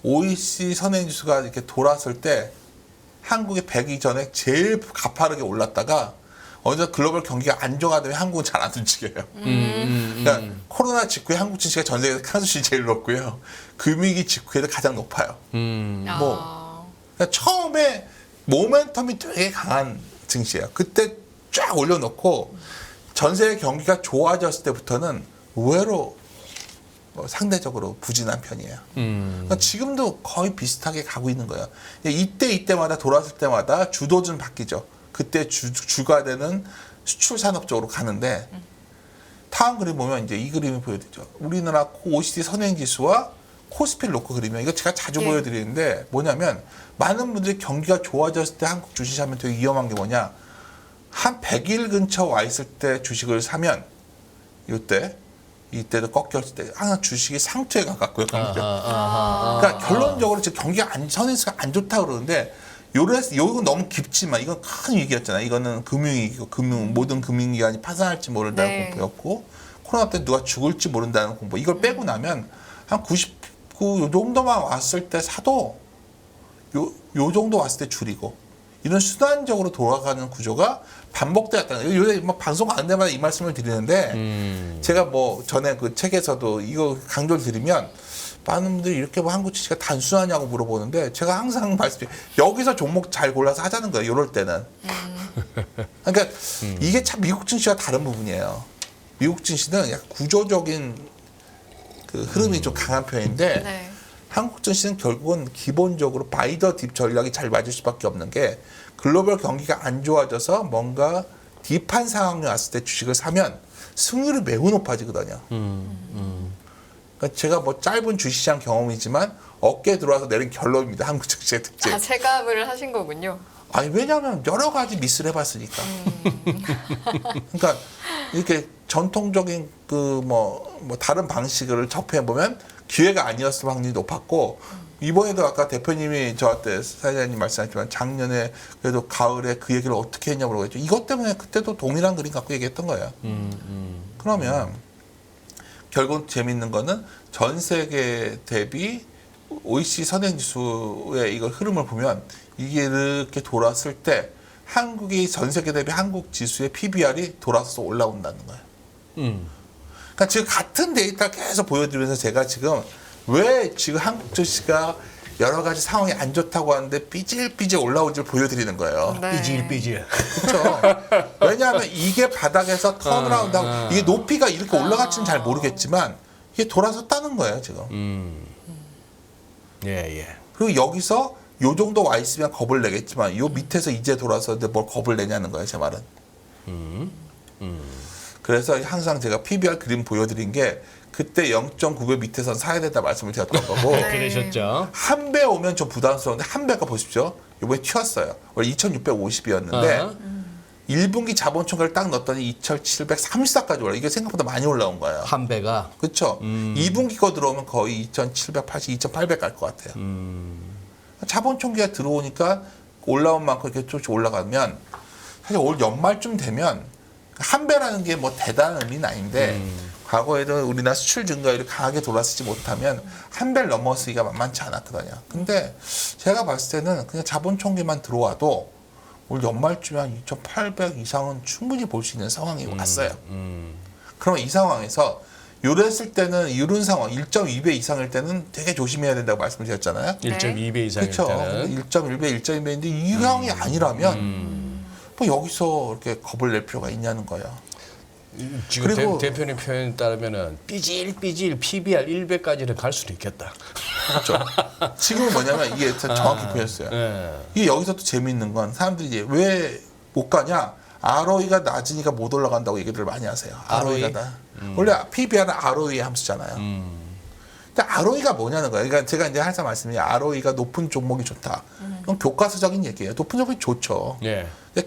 OECD 선행지수가 이렇게 돌았을 때 한국이 100 이전에 제일 가파르게 올랐다가 어느 글로벌 경기가 안정화되면 한국은 잘 안 움직여요. 그러니까 코로나 직후에 한국 증시가 전 세계에서 카수시 제일 높고요. 금위기 직후에도 가장 높아요. 그러니까 처음에 모멘텀이 되게 강한 증시예요. 그때 쫙 올려놓고 전 세계 경기가 좋아졌을 때부터는 의외로 상대적으로 부진한 편이에요. 그러니까 지금도 거의 비슷하게 가고 있는 거예요. 이때마다 돌아설 때마다 주도주는 바뀌죠. 그때 주가 되는 수출 산업 쪽으로 가는데 다음 그림 보면 이제 이 그림이 보여드리죠. 우리나라 OECD 선행지수와 코스피를 놓고 그리면 이거 제가 자주 보여드리는데 뭐냐면 많은 분들이 경기가 좋아졌을 때 한국 주식 사면 되게 위험한 게 뭐냐 한 100일 근처 와 있을 때 주식을 사면 이때도 꺾였을 때 항상 주식이 상투에 가깝고요. 그러니까 결론적으로 지금 경기가 선행지수가 안 좋다 그러는데 요건 너무 깊지만 이건 큰 위기였잖아요. 이거는 금융위기고 모든 금융기관이 파산할지 모른다는 공포였고 코로나 때 누가 죽을지 모른다는 공포. 이걸 빼고 나면 한 99 요 정도만 왔을 때 사도 요 정도 왔을 때 줄이고 이런 수단적으로 돌아가는 구조가 반복되었다는 거예요. 요새 뭐 방송 하는 데마다 이 말씀을 드리는데 제가 뭐 전에 그 책에서도 이거 강조를 드리면 많은 분들이 이렇게 뭐 한국 주식이 단순하냐고 물어보는데 제가 항상 말씀드려요. 여기서 종목 잘 골라서 하자는 거예요. 이럴 때는. 그러니까 이게 참 미국 증시와 다른 부분이에요. 미국 증시는 약간 구조적인 그 흐름이 좀 강한 편인데 한국 증시는 결국은 기본적으로 바이 더 딥 전략이 잘 맞을 수밖에 없는 게 글로벌 경기가 안 좋아져서 뭔가 딥한 상황이 왔을 때 주식을 사면 승률이 매우 높아지거든요. 그러니까 제가 뭐 짧은 주식시장 경험이지만 어깨에 들어와서 내린 결론입니다. 한국 증시의 특징. 체감을 하신 거군요. 아니 왜냐하면 여러 가지 미스를 해봤으니까. 그러니까 이렇게 전통적인 그 뭐 다른 방식을 접해 보면 기회가 아니었을 확률이 높았고 이번에도 아까 대표님이 저한테 사장님 말씀하셨지만 작년에 그래도 가을에 그 얘기를 어떻게 했냐고 물어봤죠. 이것 때문에 그때도 동일한 그림 갖고 얘기했던 거예요. 그러면 결국 재밌는 거는 전 세계 대비 OECD 선행지수의 이걸 흐름을 보면 이게 이렇게 돌았을 때 한국이 전 세계 대비 한국 지수의 PBR이 돌아서 올라온다는 거예요. 그러니까 지금 같은 데이터 계속 보여드리면서 제가 지금 왜 지금 한국 증시가 여러 가지 상황이 안 좋다고 하는데 삐질삐질 올라오지를 보여드리는 거예요. 삐질. 그렇죠. 왜냐하면 이게 바닥에서 턴어라운드하고 이게 높이가 이렇게 올라갈지는 잘 모르겠지만 이게 돌아섰다는 거예요 지금. 예. 그리고 여기서 요 정도 와 있으면 겁을 내겠지만 요 밑에서 이제 돌아서는데 뭘 겁을 내냐는 거예요 제 말은. 그래서 항상 제가 PBR 그림 보여드린 게 그때 0.9배 밑에선 사야 된다 말씀을 드렸던 거고 그러셨죠. 한 배 오면 좀 부담스러운데 한 배가 보십시오. 이번에 튀었어요. 원래 2,650이었는데 1분기 자본 총괄을 딱 넣었더니 2,734까지 올라. 이게 생각보다 많이 올라온 거예요. 한 배가. 그렇죠. 2분기 거 들어오면 거의 2,780, 2,800 갈 것 같아요. 자본 총기가 들어오니까 올라온 만큼 이렇게 조금씩 올라가면 사실 올 연말쯤 되면 한 배라는 게 뭐 대단한 의미는 아닌데 과거에도 우리나라 수출 증가율이 강하게 돌아서지 못하면 한 배를 넘어서기가 만만치 않았거든요. 근데 제가 봤을 때는 그냥 자본 총계만 들어와도 올 연말쯤에 한 2,800 이상은 충분히 볼 수 있는 상황이 왔어요. 그러면 이 상황에서 요랬을 때는 이런 상황 1.2배 이상일 때는 되게 조심해야 된다고 말씀을 드렸잖아요. 1.2배 이상일 그렇죠. 때는 1.1배, 1.2배인데 이 상황이 아니라면 뭐 여기서 이렇게 겁을 낼 필요가 있냐는 거예요. 지금 그리고- 대표님 표현에 따르면은 삐질 PBR 1배까지는 갈 수도 있겠다. 그렇죠. 지금은 뭐냐면 이게 정확히 표현했어요. 예. 이게 여기서 또 재미있는 건 사람들이 이제 왜 못 가냐? ROE가 낮으니까 못 올라간다고 얘기를 많이 하세요. ROE가 원래 PBR은 ROE 함수잖아요. 근데 ROE가 뭐냐는 거예요. 그러니까 제가 이제 항상 말씀이 ROE가 높은 종목이 좋다. 그건 교과서적인 얘기예요. 높은 종목이 좋죠. 예. 근데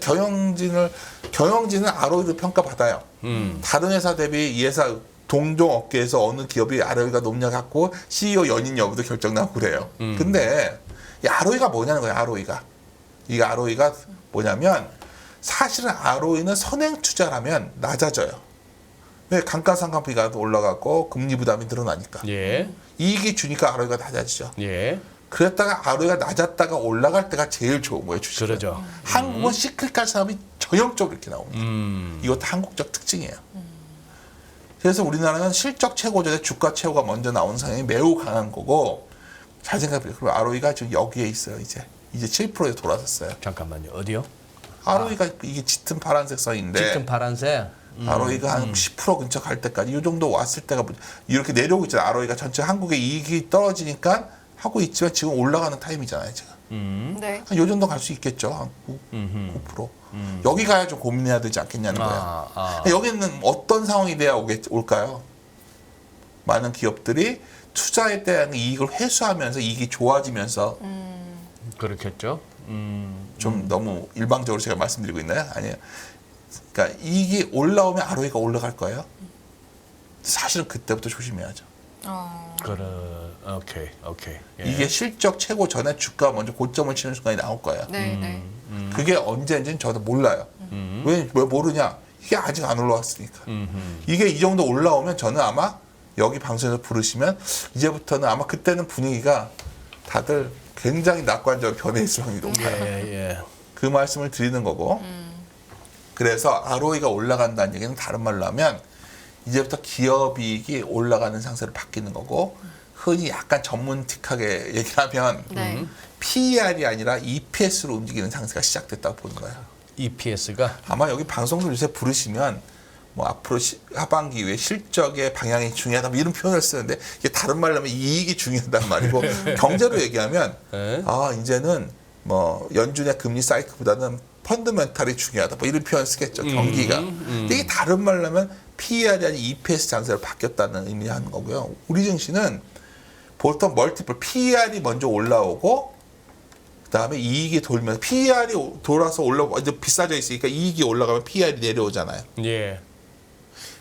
경영진은 ROE를 평가받아요. 다른 회사 대비 이 회사 동종 업계에서 어느 기업이 ROE가 높냐 갖고 CEO 연임 여부도 결정나고 그래요. 근데 이 ROE가 뭐냐는 거예요. ROE가. 이 ROE가 뭐냐면 사실은 ROE는 선행 투자라면 낮아져요. 왜? 감가상각비가 올라가고 금리 부담이 늘어나니까. 예. 이익이 주니까 ROE가 낮아지죠. 예. 그랬다가 ROE가 낮았다가 올라갈 때가 제일 좋은 거예요. 주식은. 그러죠. 한국은 시클리컬 사업이 전형적으로 이렇게 나옵니다. 이것도 한국적 특징이에요. 그래서 우리나라는 실적 최고전에 주가 최고가 먼저 나오는 상황이 매우 강한 거고 잘 생각해보세요. 그럼 ROE가 지금 여기에 있어요. 이제 7%에 돌아섰어요. 잠깐만요. 어디요? ROE가 이게 짙은 파란색 선인데 짙은 파란색. ROE가 한 10% 근처 갈 때까지 이 정도 왔을 때가 이렇게 내려오고 있잖아요. ROE가 전체 한국의 이익이 떨어지니까 하고 있지만 지금 올라가는 타임이잖아요. 지금. 네. 한 요 정도 갈 수 있겠죠. 한 9%. 여기 가야 좀 고민해야 되지 않겠냐는 거예요. 여기는 어떤 상황이 돼야 올까요? 많은 기업들이 투자에 대한 이익을 회수하면서 이익이 좋아지면서 그렇겠죠. 좀 너무 일방적으로 제가 말씀드리고 있나요? 아니에요. 그러니까 이익이 올라오면 ROE가 올라갈 거예요. 사실은 그때부터 조심해야죠. 오케이. 예. 이게 실적 최고 전에 주가 먼저 고점을 치는 순간이 나올 거예요. 네, 네. 그게 언제인지는 저도 몰라요. 왜 모르냐? 이게 아직 안 올라왔으니까. 이게 이 정도 올라오면 저는 아마 여기 방송에서 부르시면 이제부터는 아마 그때는 분위기가 다들 굉장히 낙관적으로 변해 있을 확률이 높아요. 예. 그 말씀을 드리는 거고. 그래서 ROE가 올라간다는 얘기는 다른 말로 하면 이제부터 기업이익이 올라가는 상태로 바뀌는 거고 흔히 약간 전문틱하게 얘기하면 네. PER이 아니라 EPS로 움직이는 상태가 시작됐다고 보는 거예요. EPS가 아마 여기 방송도 요새 부르시면 뭐 앞으로 하반기 이후에 실적의 방향이 중요하다 뭐 이런 표현을 쓰는데 이게 다른 말로 하면 이익이 중요하단 말이고 경제로 얘기하면 네. 이제는 뭐 연준의 금리 사이클보다는 펀더멘탈이 중요하다 뭐 이런 표현 쓰겠죠. 경기가. 근데 이게 다른 말로 하면 PER이 아닌 EPS 장세로 바뀌었다는 의미하는 거고요. 우리 증시는 보통 멀티플 PER이 먼저 올라오고 그다음에 이익이 돌면서 PER이 돌아서 올라오고 이제 비싸져 있으니까 이익이 올라가면 PER이 내려오잖아요. 예.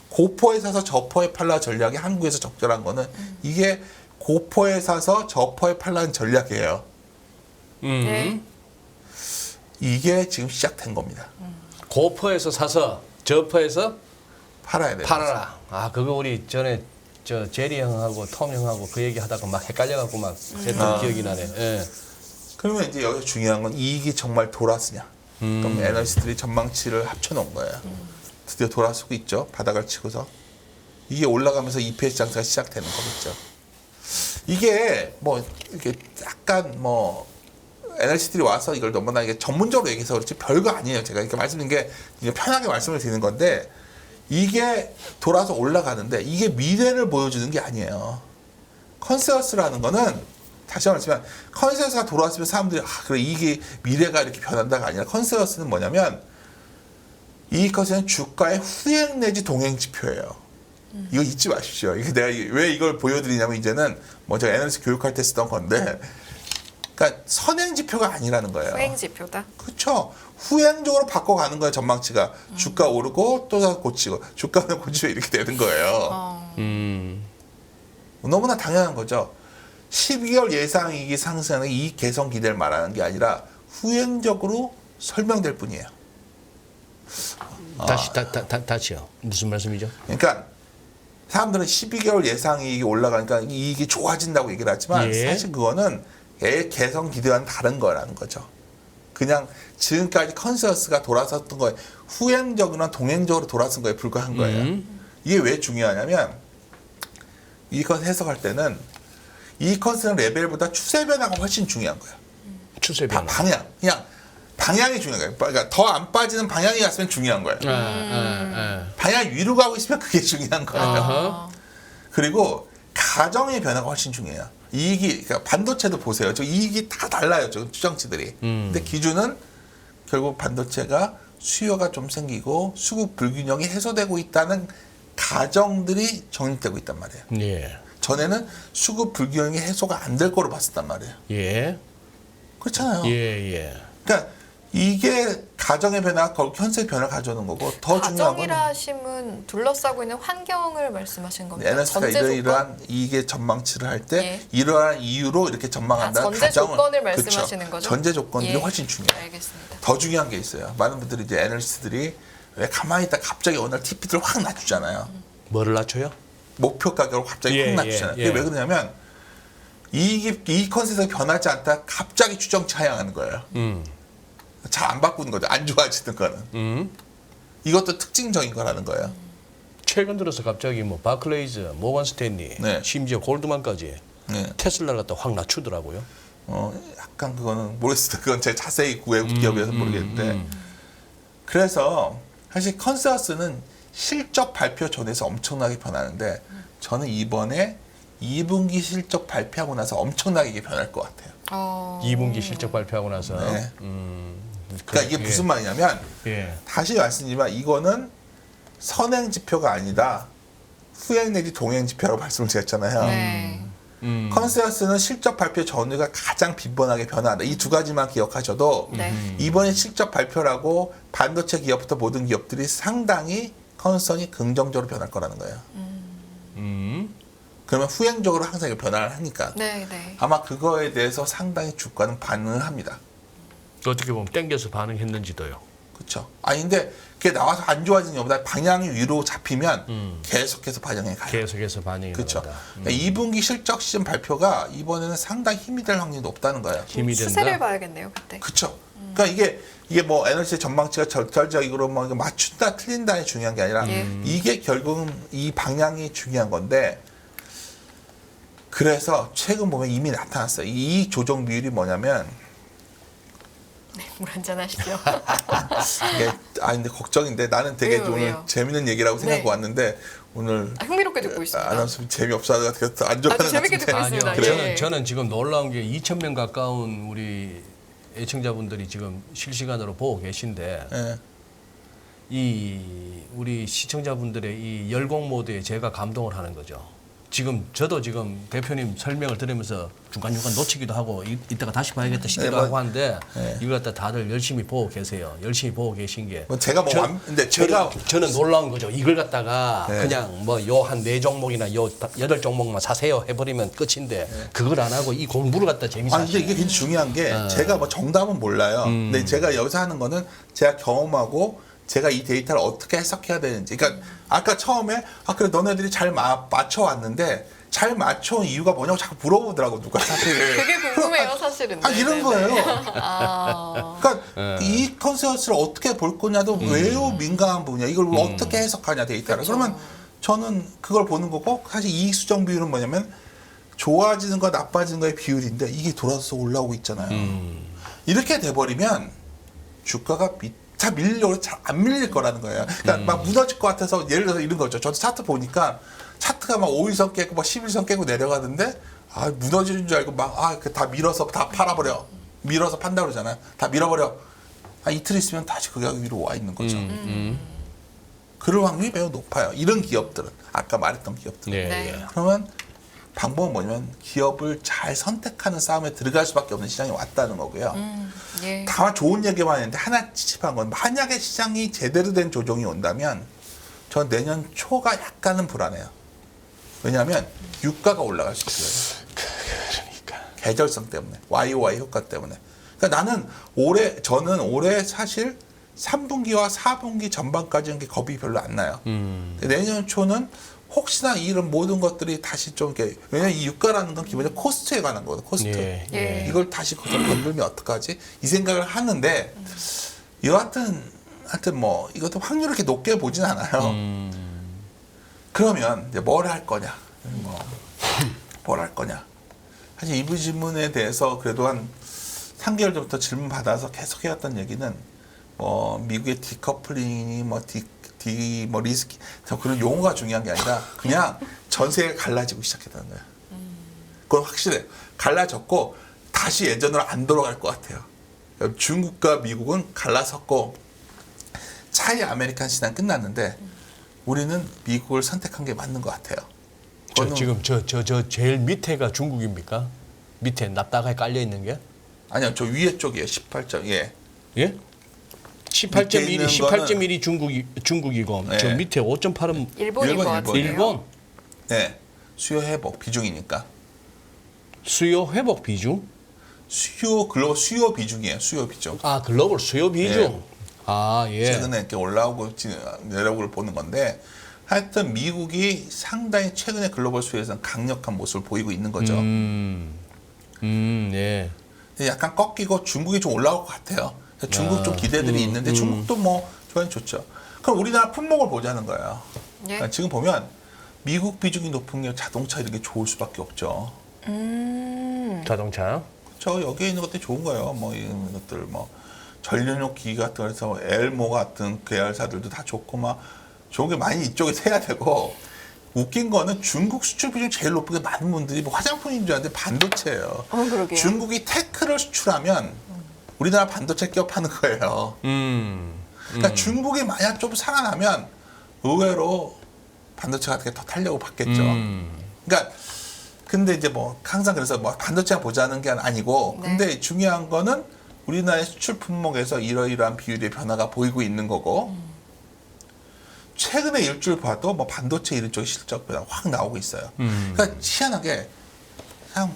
고포에 사서 저포에 팔라 전략이 한국에서 적절한 거는 이게 고포에 사서 저포에 팔라는 전략이에요. 네. 이게 지금 시작된 겁니다. 고퍼에서 사서 저퍼에서 팔아야 돼요. 팔아라. 그거 우리 전에 저 제리 형하고 톰 형하고 그 얘기 하다가 막 헷갈려갖고 막 했던 기억이 나네. 예. 그러면 이제 여기서 중요한 건 이익이 정말 돌았으냐. 그럼 애널리스트들이 전망치를 합쳐놓은 거예요. 드디어 돌아서고 있죠. 바닥을 치고서. 이게 올라가면서 EPS 장사가 시작되는 거겠죠. 이게 뭐 이렇게 약간 뭐 애널리스트들이 와서 이걸 너무나 이게 전문적으로 얘기해서 그렇지 별거 아니에요. 제가 이렇게 말씀드린 게 이제 편하게 말씀을 드리는 건데 이게 돌아서 올라가는데 이게 미래를 보여주는 게 아니에요. 컨센서스라는 거는 다시 말하지만 컨센서스가 돌아왔으면 사람들이 그래 이게 미래가 이렇게 변한다가 아니라 컨센서스는 뭐냐면 이 것은 주가의 후행 내지 동행 지표예요. 이거 잊지 마십시오. 이게 내가 왜 이걸 보여드리냐면 이제는 뭐 제가 애널리스트 교육할 때 쓰던 건데 그러니까 선행 지표가 아니라는 거예요. 수행 지표다. 그렇죠. 후행적으로 바꿔가는 거예요. 전망치가. 주가 오르고 또 다시 고치고 주가는 고치고 이렇게 되는 거예요. 너무나 당연한 거죠. 12개월 예상이익이 상승하는 이익 개선 기대를 말하는 게 아니라 후행적으로 설명될 뿐이에요. 다시요. 무슨 말씀이죠? 그러니까 사람들은 12개월 예상이익이 올라가니까 이익이 좋아진다고 얘기를 하지만 예. 사실 그거는 개성 기대와는 다른 거라는 거죠. 그냥 지금까지 컨센서스가 돌아섰던 거에 후행적이나 동행적으로 돌아선 거에 불과한 거예요. 이게 왜 중요하냐면 이것 해석할 때는 이 컨센서스 레벨보다 추세 변화가 훨씬 중요한 거예요. 추세 변화. 방향. 그냥 방향이 중요한 거예요. 그러니까 더 안 빠지는 방향이 갔으면 중요한 거예요. 방향 위로 가고 있으면 그게 중요한 거예요. 아하. 그리고 가정의 변화가 훨씬 중요해요. 이익이 그러니까 반도체도 보세요. 저 이익이 다 달라요. 저 추정치들이. 근데 기준은 결국 반도체가 수요가 좀 생기고 수급 불균형이 해소되고 있다는 가정들이 정립되고 있단 말이에요. 예. 전에는 수급 불균형이 해소가 안 될 거로 봤었단 말이에요. 예. 그렇잖아요. 예. 그러니까 이게 가정의 변화, 현실 변화를 가져오는 거고 더 중요한 건 가정이라 하심은 둘러싸고 있는 환경을 말씀하신 겁니다. NS가 이러한 이익의 전망치를 할 때 예. 이러한 이유로 이렇게 전망한다는 전제 가정을 조건을 말씀하시는 그쵸. 거죠? 전제 조건들이 예. 훨씬 중요해요. 알겠습니다. 더 중요한 게 있어요. 많은 분들이 이제 애널리스트들이 왜 가만히 있다 갑자기 어느 날 TP들을 확 낮추잖아요. 뭐를 낮춰요? 목표 가격을 갑자기 예, 확 낮추잖아요. 예, 그게 예. 왜 그러냐면 이익 컨셉이 변하지 않다 갑자기 추정치 하향하는 거예요. 잘 안 바꾸는 거죠. 안 좋아지는 거는. 이것도 특징적인 거라는 거예요. 최근 들어서 갑자기 뭐 바클레이즈, 모건 스탠리, 네. 심지어 골드만까지 네. 테슬라를 갖다 확 낮추더라고요. 약간 그거는 모르겠어요. 그건 제가 자세히 외국 기업이라서 모르겠는데. 그래서 사실 컨센서스는 실적 발표 전에서 엄청나게 변하는데 저는 이번에 2분기 실적 발표하고 나서 엄청나게 이게 변할 것 같아요. 2분기 실적 발표하고 나서. 네. 그러니까 이게 무슨 말이냐면 예. 다시 말씀드리지만 이거는 선행 지표가 아니다. 후행 내지 동행 지표라고 말씀을 드렸잖아요. 네. 컨센서스는 실적 발표 전후가 가장 빈번하게 변화한다. 이 두 가지만 기억하셔도 네. 이번에 실적 발표라고 반도체 기업부터 모든 기업들이 상당히 컨센서스이 긍정적으로 변할 거라는 거예요. 그러면 후행적으로 항상 이렇게 변화를 하니까 네, 네. 아마 그거에 대해서 상당히 주가는 반응을 합니다. 어떻게 보면 땡겨서 반응했는지도요. 그렇죠. 아니 근데 그게 나와서 안 좋아지는 것보다 방향이 위로 잡히면 계속해서 반영해 가요. 계속해서 반응이 그렇죠. 나온다. 그러니까 2분기 실적 시즌 발표가 이번에는 상당히 힘이 될 확률이 높다는 거예요. 힘이 된다. 추세를 봐야겠네요, 그때. 그렇죠. 그러니까 이게 뭐 에너지 전망치가 절대적으로 뭐 이거 맞춘다 틀린다에 중요한 게 아니라 예. 이게 결국은 이 방향이 중요한 건데 그래서 최근 보면 이미 나타났어요. 이 조정 비율이 뭐냐면 네, 물 한잔 하시죠. 이게 근데 걱정인데 나는 되게 왜요, 오늘 왜요? 재밌는 얘기라고 생각하고 네. 왔는데 오늘 흥미롭게 듣고 있습니다. 아나운서 재미없어 하는 것 같아서 안 좋아하는 아주 것 재밌게 같은데. 듣고 있습니다. 아니요. 예. 저는 지금 놀라운 게 2,000명 가까운 우리 애청자분들이 지금 실시간으로 보고 계신데 예. 이 우리 시청자분들의 이 열공 모드에 제가 감동을 하는 거죠. 저도 지금 대표님 설명을 들으면서 중간중간 놓치기도 하고 이따가 다시 봐야겠다 싶기도 네, 뭐, 하고 하는데 네. 이걸 갖다 다들 열심히 보고 계세요. 열심히 보고 계신 게. 뭐 제가 뭐 근데 제가 저는 놀라운 거죠. 이걸 갖다가 네. 그냥 뭐 요 한 4종목이나 요 8종목만 사세요 해버리면 끝인데 그걸 안 하고 이 공부를 갖다 재밌어 근데 하시네. 이게 굉장히 중요한 게 제가 뭐 정답은 몰라요. 근데 제가 여기서 하는 거는 제가 경험하고 제가 이 데이터를 어떻게 해석해야 되는지. 그러니까 아까 처음에 그래 너네들이 잘 맞춰 왔는데 잘 맞춰온 이유가 뭐냐고 자꾸 물어보더라고 누가 사실. 그게 궁금해요, 사실은. 네, 이런 네, 거예요. 네. 아, 그러니까 이 컨센서스를 어떻게 볼 거냐도 매우 민감한 분이야. 이걸 어떻게 해석하냐 데이터를. 그쵸. 그러면 저는 그걸 보는 거고 사실 이익 수정 비율은 뭐냐면 좋아지는 거 나빠지는 거의 비율인데 이게 돌아서 올라오고 있잖아요. 이렇게 돼버리면 주가가 다 밀리려고 잘 안 밀릴 거라는 거예요. 그러니까 막 무너질 것 같아서 예를 들어서 이런 거죠. 저도 차트 보니까 차트가 막 5일선 깨고 막 11선 깨고 내려가던데 무너지는 줄 알고 막 다 밀어서 다 팔아버려. 밀어서 판다 그러잖아요. 다 밀어버려. 이틀 있으면 다시 그 가격 위로 와 있는 거죠. 그럴 확률이 매우 높아요. 이런 기업들은 아까 말했던 기업들은. 네. 네. 그러면 방법은 뭐냐면 기업을 잘 선택하는 싸움에 들어갈 수밖에 없는 시장이 왔다는 거고요. 예. 다만 좋은 얘기만 했는데 하나 찝찝한 건 만약에 시장이 제대로 된 조정이 온다면 전 내년 초가 약간은 불안해요. 왜냐하면 유가가 올라갈 수 있어요. 그러니까. 계절성 때문에 YOY 효과 때문에. 그러니까 저는 올해 사실 3분기와 4분기 전반까지는 게 겁이 별로 안 나요. 내년 초는 혹시나 이런 모든 것들이 다시 좀 이렇게, 왜냐면 이 유가라는 건 기본적으로 코스트에 관한 거거든, 코스트. 예, 예. 이걸 다시 건들면 어떡하지? 이 생각을 하는데, 여하튼 뭐, 이것도 확률을 이렇게 높게 보진 않아요. 그러면 이제 뭘 할 거냐? 뭘 할 거냐? 사실 이 질문에 대해서 그래도 한 3개월 전부터 질문 받아서 계속 해왔던 얘기는 뭐 미국의 디커플링이 뭐 리스키 그런 용어가 중요한 게 아니라 그냥 전세가 갈라지고 시작했다는 거예요. 그건 확실해요. 갈라졌고 다시 예전으로 안 돌아갈 것 같아요. 중국과 미국은 갈라섰고 차이 아메리칸 시장 끝났는데 우리는 미국을 선택한 게 맞는 것 같아요. 지금 저 제일 밑에가 중국입니까? 밑에 납작하게 깔려 있는 게? 아니요, 저 위에 쪽이에요. 18점. 예. 예? 18.1이 있는 거는- 18.1이 중국이고 네. 저 밑에 5.8은 일본인 것 같은데요. 일본. 네. 수요 회복 비중이니까. 수요 회복 비중? 글로벌 수요 비중이에요. 수요 비중. 아, 글로벌 수요 비중. 예. 아, 예. 최근에 이렇게 올라오고 내려오고 걸 보는 건데 하여튼 미국이 상당히 최근에 글로벌 수요에서는 강력한 모습을 보이고 있는 거죠. 예. 약간 꺾이고 중국이 좀 올라올 것 같아요. 중국 좀 기대들이 있는데 중국도 뭐 좋아요 좋죠. 그럼 우리나라 품목을 보자는 거예요. 예. 그러니까 지금 보면 미국 비중이 높은 게 자동차 이런 게 좋을 수밖에 없죠. 자동차. 저 여기에 있는 것들이 좋은 거예요. 뭐 이런 것들 뭐 전륜용 기기 같은 거에서 엘모 같은 계열사들도 다 좋고 막 좋은 게 많이 이쪽에서 해야 되고 웃긴 거는 중국 수출 비중 제일 높은 게 많은 분들이 뭐 화장품인 줄 아는데 반도체예요. 그러게요. 중국이 테크를 수출하면 우리나라 반도체 껴파는 거예요. 그러니까 중국이 만약 좀 살아나면 의외로 반도체 같은 게 더 탄력을 받겠죠. 그러니까 근데 이제 뭐 항상 그래서 뭐 반도체만 보자는 게 아니고 네. 근데 중요한 거는 우리나라의 수출 품목에서 이러이러한 비율의 변화가 보이고 있는 거고 최근에 일주일 봐도 뭐 반도체 이런 쪽 실적 변화 확 나오고 있어요. 그러니까 희한하게 그냥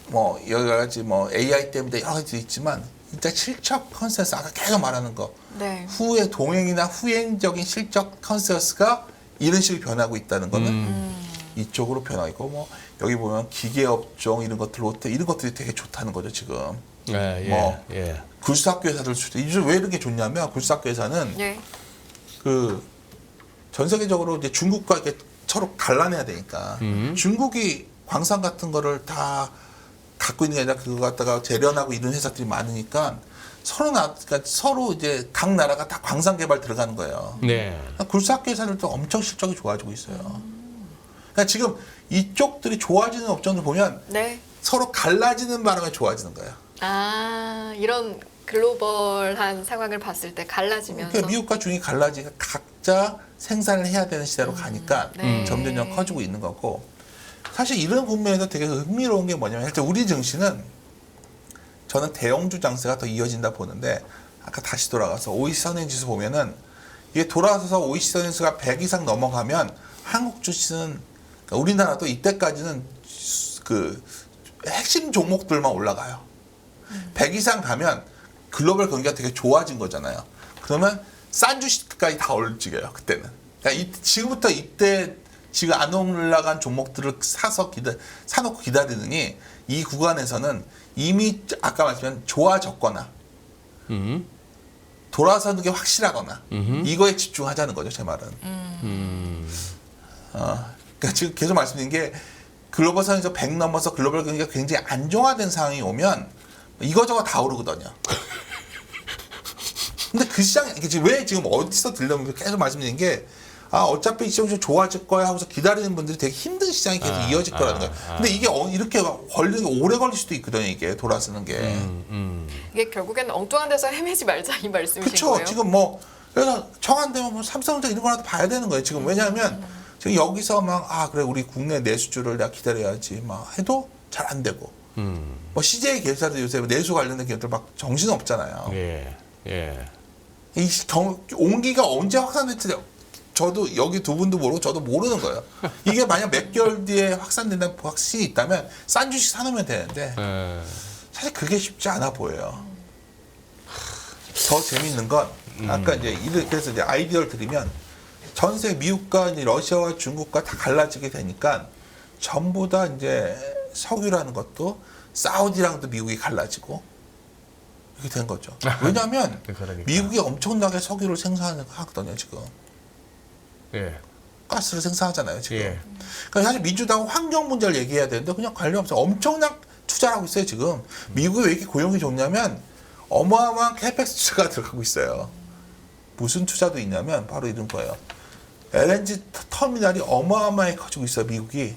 뭐 여러 가지 뭐 AI 때문에 여러 가지 있지만 진짜 실적 컨센서스 아까 계속 말하는 거 네. 후에 동행이나 후행적인 실적 컨센서스가 이런 식으로 변하고 있다는 거는 이쪽으로 변하고 있고 뭐 여기 보면 기계업종 이런 것들 롯데 이런 것들이 되게 좋다는 거죠 지금. 예, 예. 뭐 예. 굴삭교 회사들 왜 이런 게 좋냐면 굴삭교 회사는 예. 그 전 세계적으로 이제 중국과 이렇게 서로 갈라내야 되니까 중국이 광산 같은 거를 다 갖고 있는 게 아니라 그거 갖다가 재련하고 이런 회사들이 많으니까 그러니까 서로 이제 각 나라가 다 광산 개발 들어가는 거예요. 네. 굴삭기 회사들도 엄청 실적이 좋아지고 있어요. 그러니까 지금 이쪽들이 좋아지는 업종들 보면 네. 서로 갈라지는 바람에 좋아지는 거예요. 아, 이런 글로벌한 상황을 봤을 때 갈라지면서 그러니까 미국과 중국이 갈라지니까 각자 생산을 해야 되는 시대로 가니까 네. 점점 커지고 있는 거고 사실 이런 국면에서 되게 흥미로운 게 뭐냐면 일단 우리 증시는 저는 대형주 장세가 더 이어진다 보는데 아까 다시 돌아가서 OECD 선행지수 보면은 이게 돌아서서 OECD 선행지수가 100 이상 넘어가면 한국 주식은 그러니까 우리나라도 이때까지는 그 핵심 종목들만 올라가요. 100 이상 가면 글로벌 경기가 되게 좋아진 거잖아요. 그러면 싼 주식까지 다 올라지게요. 그때는. 그러니까 지금부터 이때 지금 안 올라간 종목들을 사놓고 기다리느니 이 구간에서는 이미 아까 말씀드린 좋아졌거나 돌아서는 게 확실하거나 이거에 집중하자는 거죠. 제 말은. 그러니까 지금 계속 말씀드린 게 글로벌 상에서 100 넘어서 글로벌 경기가 굉장히 안정화된 상황이 오면 이거저거 다 오르거든요. 근데 그 시장이 왜 지금 어디서 들려면 계속 말씀드린 게 어차피 시장이 좀 좋아질 거야 하고서 기다리는 분들이 되게 힘든 시장이 계속 이어질 거라는 거예요. 근데 이게 이렇게 걸리는 게 오래 걸릴 수도 있거든요. 이게 돌아서는 게. 이게 결국에는 엉뚱한 데서 헤매지 말자 이 말씀이신 그렇죠. 거예요? 지금 뭐 그래서 청와대면 뭐 삼성전자 이런 거라도 봐야 되는 거예요. 지금 왜냐하면 지금 여기서 막 그래 우리 국내 내수주를 내가 기다려야지 막 해도 잘 안 되고 뭐 CJ 계열사도 요새 내수 관련된 기업들 막 정신 없잖아요. 예. 예. 이 온기가 언제 확산될지 저도 여기 두 분도 모르고 저도 모르는 거예요. 이게 만약 몇 개월 뒤에 확산된다는 확신이 있다면 싼 주식 사놓으면 되는데 사실 그게 쉽지 않아 보여요. 더 재밌는 건 아까 이제 그래서 이제 아이디어를 드리면 전 세계 미국과 이제 러시아와 중국과 다 갈라지게 되니까 전부 다 이제 석유라는 것도 사우디랑도 미국이 갈라지고 이렇게 된 거죠. 왜냐하면 그러니까. 미국이 엄청나게 석유를 생산하거든요 지금. 예. 가스를 생산하잖아요 지금. 예. 그러니까 사실 민주당은 환경 문제를 얘기해야 되는데 그냥 관련 없어. 엄청난 투자를 하고 있어요 지금. 미국이 왜 이렇게 고용이 좋냐면 어마어마한 캐펙스 투자가 들어가고 있어요. 무슨 투자도 있냐면 바로 이런 거예요. LNG 터미널이 어마어마하게 커지고 있어요 미국이.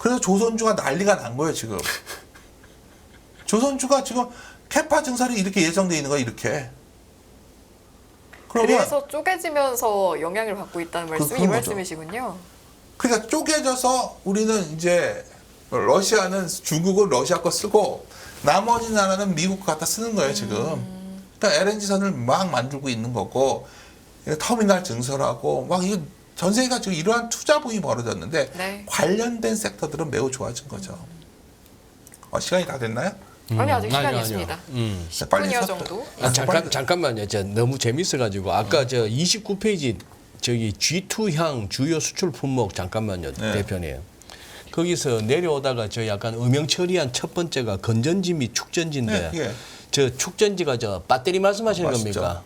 그래서 조선주가 난리가 난 거예요 지금. 조선주가 지금 캐파 증설이 이렇게 예정돼 있는 거야 이렇게. 그러면 그래서 쪼개지면서 영향을 받고 있다는 말씀이 이 그런 거죠. 말씀이시군요. 그러니까 쪼개져서 우리는 이제 러시아는 중국은 러시아 거 쓰고 나머지 나라는 미국 거 갖다 쓰는 거예요 지금. 그러니까 LNG선을 막 만들고 있는 거고 터미널 증설하고 막 이거 전 세계가 지금 이러한 투자 붐이 벌어졌는데 네. 관련된 섹터들은 매우 좋아진 거죠. 시간이 다 됐나요? 아니 아직 시간이 아니요. 있습니다. 빨리 10분여 서- 정도. 잠깐만요. 저 너무 재밌어가지고 아까 저 29페이지 저기 G2향 주요 수출 품목 잠깐만요, 네. 대표님. 거기서 내려오다가 저 약간 음영 처리한 첫 번째가 건전지 및 축전지인데 네, 예. 저 축전지가 저 배터리 말씀하시는 맞죠. 겁니까?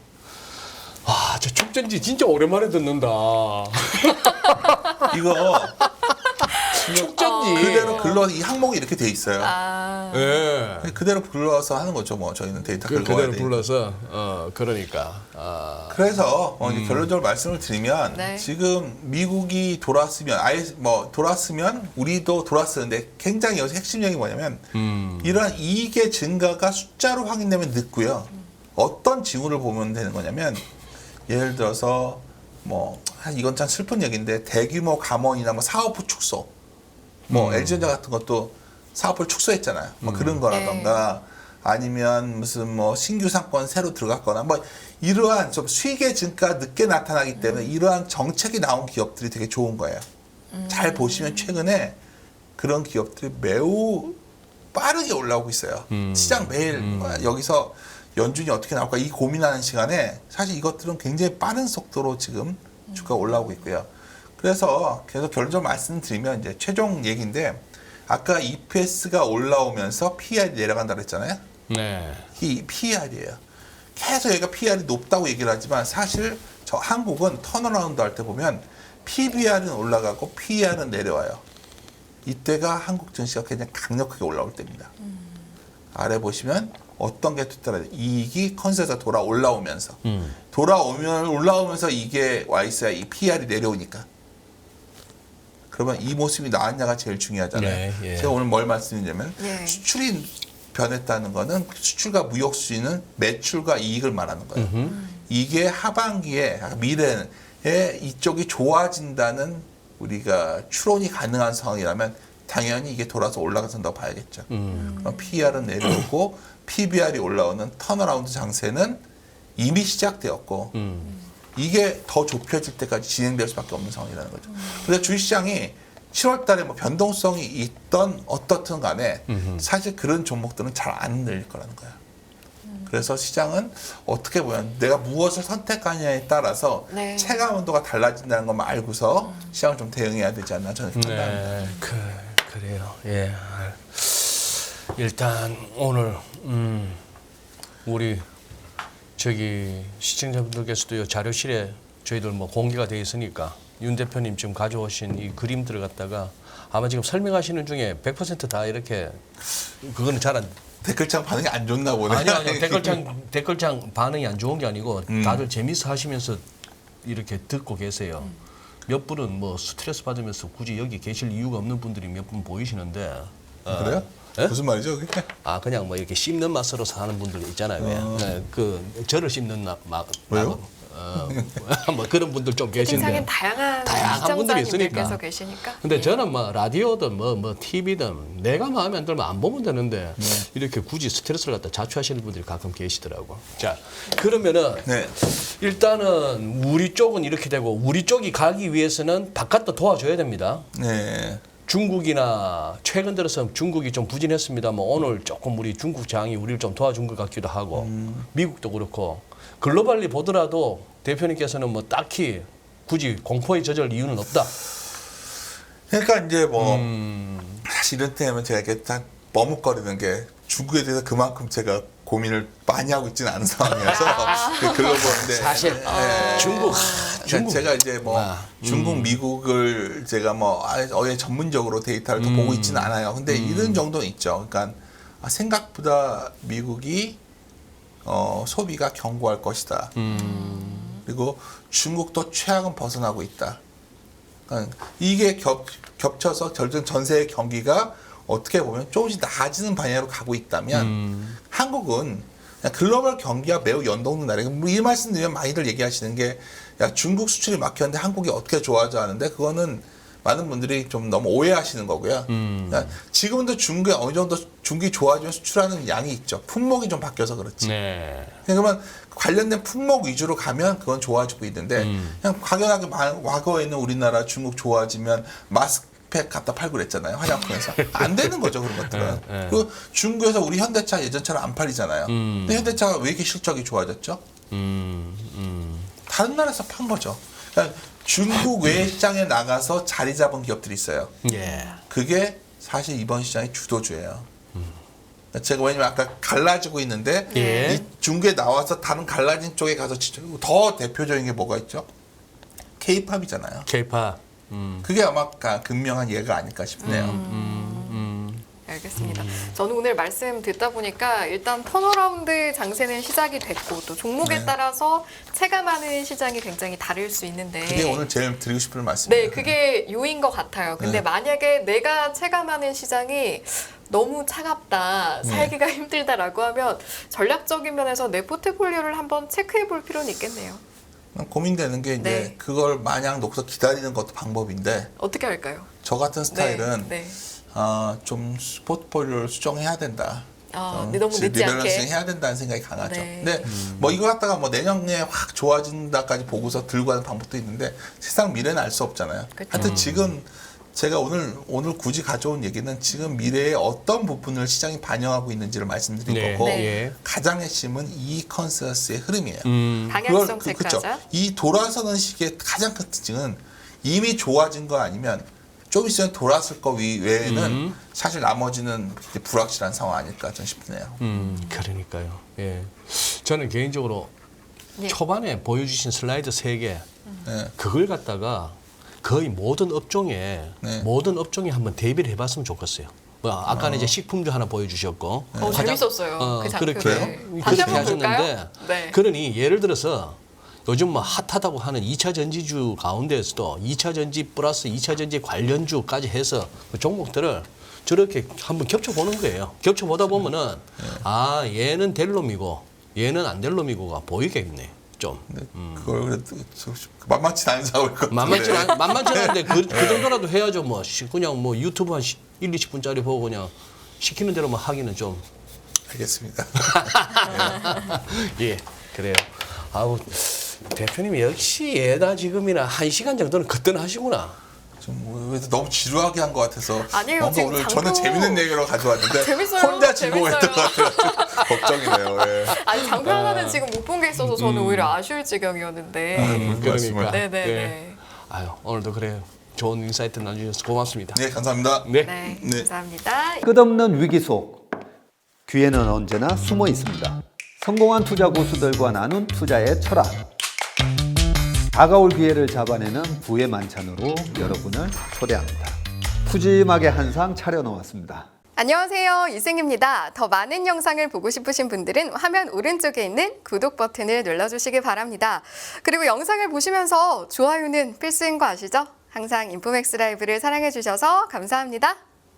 아, 저 축전지 진짜 오랜만에 듣는다. 이거 축전지. 그대로 글러 이 항목이 이렇게 돼 있어요. 아, 예. 그대로 불러서 하는 거죠. 뭐 저희는 데이터 긁어야 그대로 되니까. 불러서 그러니까 그래서 이제 결론적으로 말씀을 드리면 네. 지금 미국이 돌았으면 아예 뭐 돌았으면 우리도 돌았었는데 굉장히 여기서 핵심적인 게 뭐냐면 이러한 이익의 증가가 숫자로 확인되면 늦고요. 어떤 징후를 보면 되는 거냐면 예를 들어서 뭐 이건 참 슬픈 얘기인데 대규모 감원이나 뭐 사업부 축소 뭐 LG전자 같은 것도 사업을 축소했잖아요. 뭐 그런 거라던가 아니면 무슨 뭐 신규 상권 새로 들어갔거나 뭐 이러한 좀 수익의 증가 늦게 나타나기 때문에 이러한 정책이 나온 기업들이 되게 좋은 거예요. 잘 보시면 최근에 그런 기업들이 매우 빠르게 올라오고 있어요. 시장 매일 여기서 연준이 어떻게 나올까 이 고민하는 시간에 사실 이것들은 굉장히 빠른 속도로 지금 주가가 올라오고 있고요. 그래서 계속 결론적으로 말씀드리면 이제 최종 얘기인데 아까 EPS가 올라오면서 PER이 내려간다 그랬잖아요. 네. 이 PER이에요. 계속 얘가 PER이 높다고 얘기를 하지만 사실 저 한국은 턴어라운드 할 때 보면 PBR은 올라가고 PER은 내려와요. 이때가 한국 증시가 굉장히 강력하게 올라올 때입니다. 아래 보시면 어떤 게 뒤따라 이익이 컨센서가 돌아 올라오면서 올라오면서 이게 와 있어야 이 PER이 내려오니까. 그러면 이 모습이 나왔냐가 제일 중요하잖아요. 네, 예. 제가 오늘 뭘 말씀드리냐면 예. 수출이 변했다는 거는 수출과 무역 수지는 매출과 이익을 말하는 거예요. 이게 하반기에 미래에 이쪽이 좋아진다는 우리가 추론이 가능한 상황이라면 당연히 이게 돌아서 올라간다고 봐야겠죠. 그럼 PER은 내려오고 PBR이 올라오는 턴어라운드 장세는 이미 시작되었고 이게 더 좁혀질 때까지 진행될 수밖에 없는 상황이라는 거죠. 근데 주식시장이 7월 달에 뭐 변동성이 있던 어떻든 간에 사실 그런 종목들은 잘 안 늘릴 거라는 거예요. 그래서 시장은 어떻게 보면 내가 무엇을 선택하냐에 따라서 네. 체감 온도가 달라진다는 것만 알고서 시장을 좀 대응해야 되지 않나 저는 판단합니다. 네, 그래요. 예. 일단 오늘 우리 저기 시청자분들께서도 이 자료실에 저희들 뭐 공개가 돼 있으니까 윤 대표님 지금 가져오신 이 그림들을 갖다가 아마 지금 설명하시는 중에 100%다 이렇게 그거는 잘 안. 댓글창 반응이 안 좋나 보네. 아니요. 댓글창 반응이 안 좋은 게 아니고 다들 재밌어 하시면서 이렇게 듣고 계세요. 몇 분은 뭐 스트레스 받으면서 굳이 여기 계실 이유가 없는 분들이 몇 분 보이시는데. 그래요? 예? 무슨 말이죠? 그게? 그냥 뭐 이렇게 씹는 맛으로 사는 분들 있잖아요. 왜? 네, 그 저를 씹는 왜요? 뭐 그런 분들 좀 계신데. 세상엔 다양한 분들이 시청자님들께서 있으니까. 계시니까. 근데 저는 뭐 라디오든 뭐 TV든 내가 마음에 안 들면 안 보면 되는데 이렇게 굳이 스트레스를 갖다 자초하시는 분들이 가끔 계시더라고. 자, 그러면은 네. 일단은 우리 쪽은 이렇게 되고 우리 쪽이 가기 위해서는 바깥도 도와줘야 됩니다. 네. 중국이나 최근 들어서 중국이 좀 부진했습니다. 뭐 오늘 조금 우리 중국 장이 우리를 좀 도와준 것 같기도 하고 미국도 그렇고 글로벌리 보더라도 대표님께서는 뭐 딱히 굳이 공포에 젖을 이유는 없다. 그러니까 이제 뭐 사실 이런 때면 제가 이렇게 딱 머뭇거리는 게 중국에 대해서 그만큼 제가 고민을 많이 하고 있지는 않은 상황이어서 그 글로벌인데 사실 중국 제가 이제 뭐 중국 미국을 제가 뭐 전문적으로 데이터를 더 보고 있지는 않아요. 근데 이런 정도는 있죠. 그러니까 생각보다 미국이 소비가 견고할 것이다. 그리고 중국도 최악은 벗어나고 있다. 그러니까 이게 겹쳐서 전 세계 경기가 어떻게 보면 조금씩 나아지는 방향으로 가고 있다면 한국은 그냥 글로벌 경기와 매우 연동된 나라예요. 이 말씀 드리면 많이들 얘기하시는 게 야, 중국 수출이 막혔는데 한국이 어떻게 좋아져 하는데 그거는 많은 분들이 좀 너무 오해하시는 거고요. 그러니까 지금도 중국에 어느 정도 중국이 좋아지면 수출하는 양이 있죠. 품목이 좀 바뀌어서 그렇지. 네. 그러면 관련된 품목 위주로 가면 그건 좋아지고 있는데 그냥 확연하게 과거에는 우리나라 중국 좋아지면 마스크팩 갖다 팔고 그랬잖아요. 화장품에서. 안 되는 거죠. 그런 것들은. 그리고 중국에서 우리 현대차 예전처럼 안 팔리잖아요. 근데 현대차가 왜 이렇게 실적이 좋아졌죠? 다른 나라에서 판 거죠. 그러니까 중국 외 시장에 나가서 자리 잡은 기업들이 있어요. 예. 그게 사실 이번 시장의 주도주예요. 제가 왜냐면 아까 갈라지고 있는데 예. 이 중국에 나와서 다른 갈라진 쪽에 가서 더 대표적인 게 뭐가 있죠? K-팝이잖아요. K-팝. 그게 아마 극명한 예가 아닐까 싶네요. 알겠습니다. 저는 오늘 말씀 듣다 보니까 일단 턴어라운드 장세는 시작이 됐고 또 종목에 네. 따라서 체감하는 시장이 굉장히 다를 수 있는데 그게 오늘 제일 드리고 싶은 말씀이에요. 네, 그게 요인 것 같아요. 근데 네. 만약에 내가 체감하는 시장이 너무 차갑다, 살기가 힘들다라고 하면 전략적인 면에서 내 포트폴리오를 한번 체크해 볼 필요는 있겠네요. 고민되는 게 이제 네. 그걸 마냥 놓고서 기다리는 것도 방법인데 어떻게 할까요? 저 같은 스타일은 네. 좀 포트폴리오를 수정해야 된다. 근데 너무 늦지 리밸런싱 않게. 해야 된다는 생각이 강하죠. 네. 근데 뭐 이거 갖다가 뭐 내년에 확 좋아진다까지 보고서 들고 가는 방법도 있는데 세상 미래는 알 수 없잖아요. 그쵸. 하여튼 지금 제가 오늘 굳이 가져온 얘기는 지금 미래의 어떤 부분을 시장이 반영하고 있는지를 말씀드린 네. 거고 네. 가장 핵심은 이 컨센서스의 흐름이에요. 방향성 그쵸. 체크하자. 이 돌아서는 시기의 가장 큰 특징은 이미 좋아진 거 아니면 좀 있으면 돌았을 거 외에는 사실 나머지는 이제 불확실한 상황 아닐까 저는 싶네요. 그러니까요. 예. 저는 개인적으로 예. 초반에 보여주신 슬라이드 3개 네. 그걸 갖다가 거의 모든 업종에 네. 한번 대비를 해봤으면 좋겠어요. 뭐 아까는 이제 식품주 하나 보여주셨고 재밌었어요. 그 장표. 그렇게 네. 그렇게 다시 한번 하셨는데 볼까요? 네. 그러니 예를 들어서 요즘 뭐 핫하다고 하는 2차 전지주 가운데에서도 2차 전지 플러스 2차 전지 관련주까지 해서 그 종목들을 저렇게 한번 겹쳐보는 거예요. 겹쳐보다 보면은 얘는 될 놈이고 얘는 안 될 놈이고가 보이겠네. 좀. 근데 그걸 그래도 만만치 않은 사고일 것 만만치 같은데. 않은데 그 정도라도 해야죠. 뭐 그냥 뭐 유튜브 한 1, 20분짜리 보고 그냥 시키는 대로만 하기는 좀. 알겠습니다. 예, 그래요. 아우 대표님 역시 예다 지금이나 1시간 정도는 거뜬하시구나. 좀 너무 지루하게 한 것 같아서 아니에요, 뭔가 지금 오늘 장표- 저는 재밌는 얘기로 가져왔는데 재밌어요, 혼자 즐거워했던 재밌어요. 것 같아서 걱정이네요. 예. 아니 장표 하나는 지금 못 본 게 있어서 저는 오히려 아쉬울 지경이었는데. 그러니까. 네네네. 예. 아유 오늘도 그래요. 좋은 인사이트 나눠주셔서 고맙습니다. 네, 감사합니다. 네. 네, 네. 감사합니다. 끝없는 위기 속 기회는 언제나 숨어 있습니다. 성공한 투자 고수들과 나눈 투자의 철학. 다가올 기회를 잡아내는 부의 만찬으로 여러분을 초대합니다. 푸짐하게 한 상 차려놓았습니다. 안녕하세요, 이승입니다. 더 많은 영상을 보고 싶으신 분들은 화면 오른쪽에 있는 구독 버튼을 눌러주시기 바랍니다. 그리고 영상을 보시면서 좋아요는 필수인 거 아시죠? 항상 인포맥스 라이브를 사랑해주셔서 감사합니다.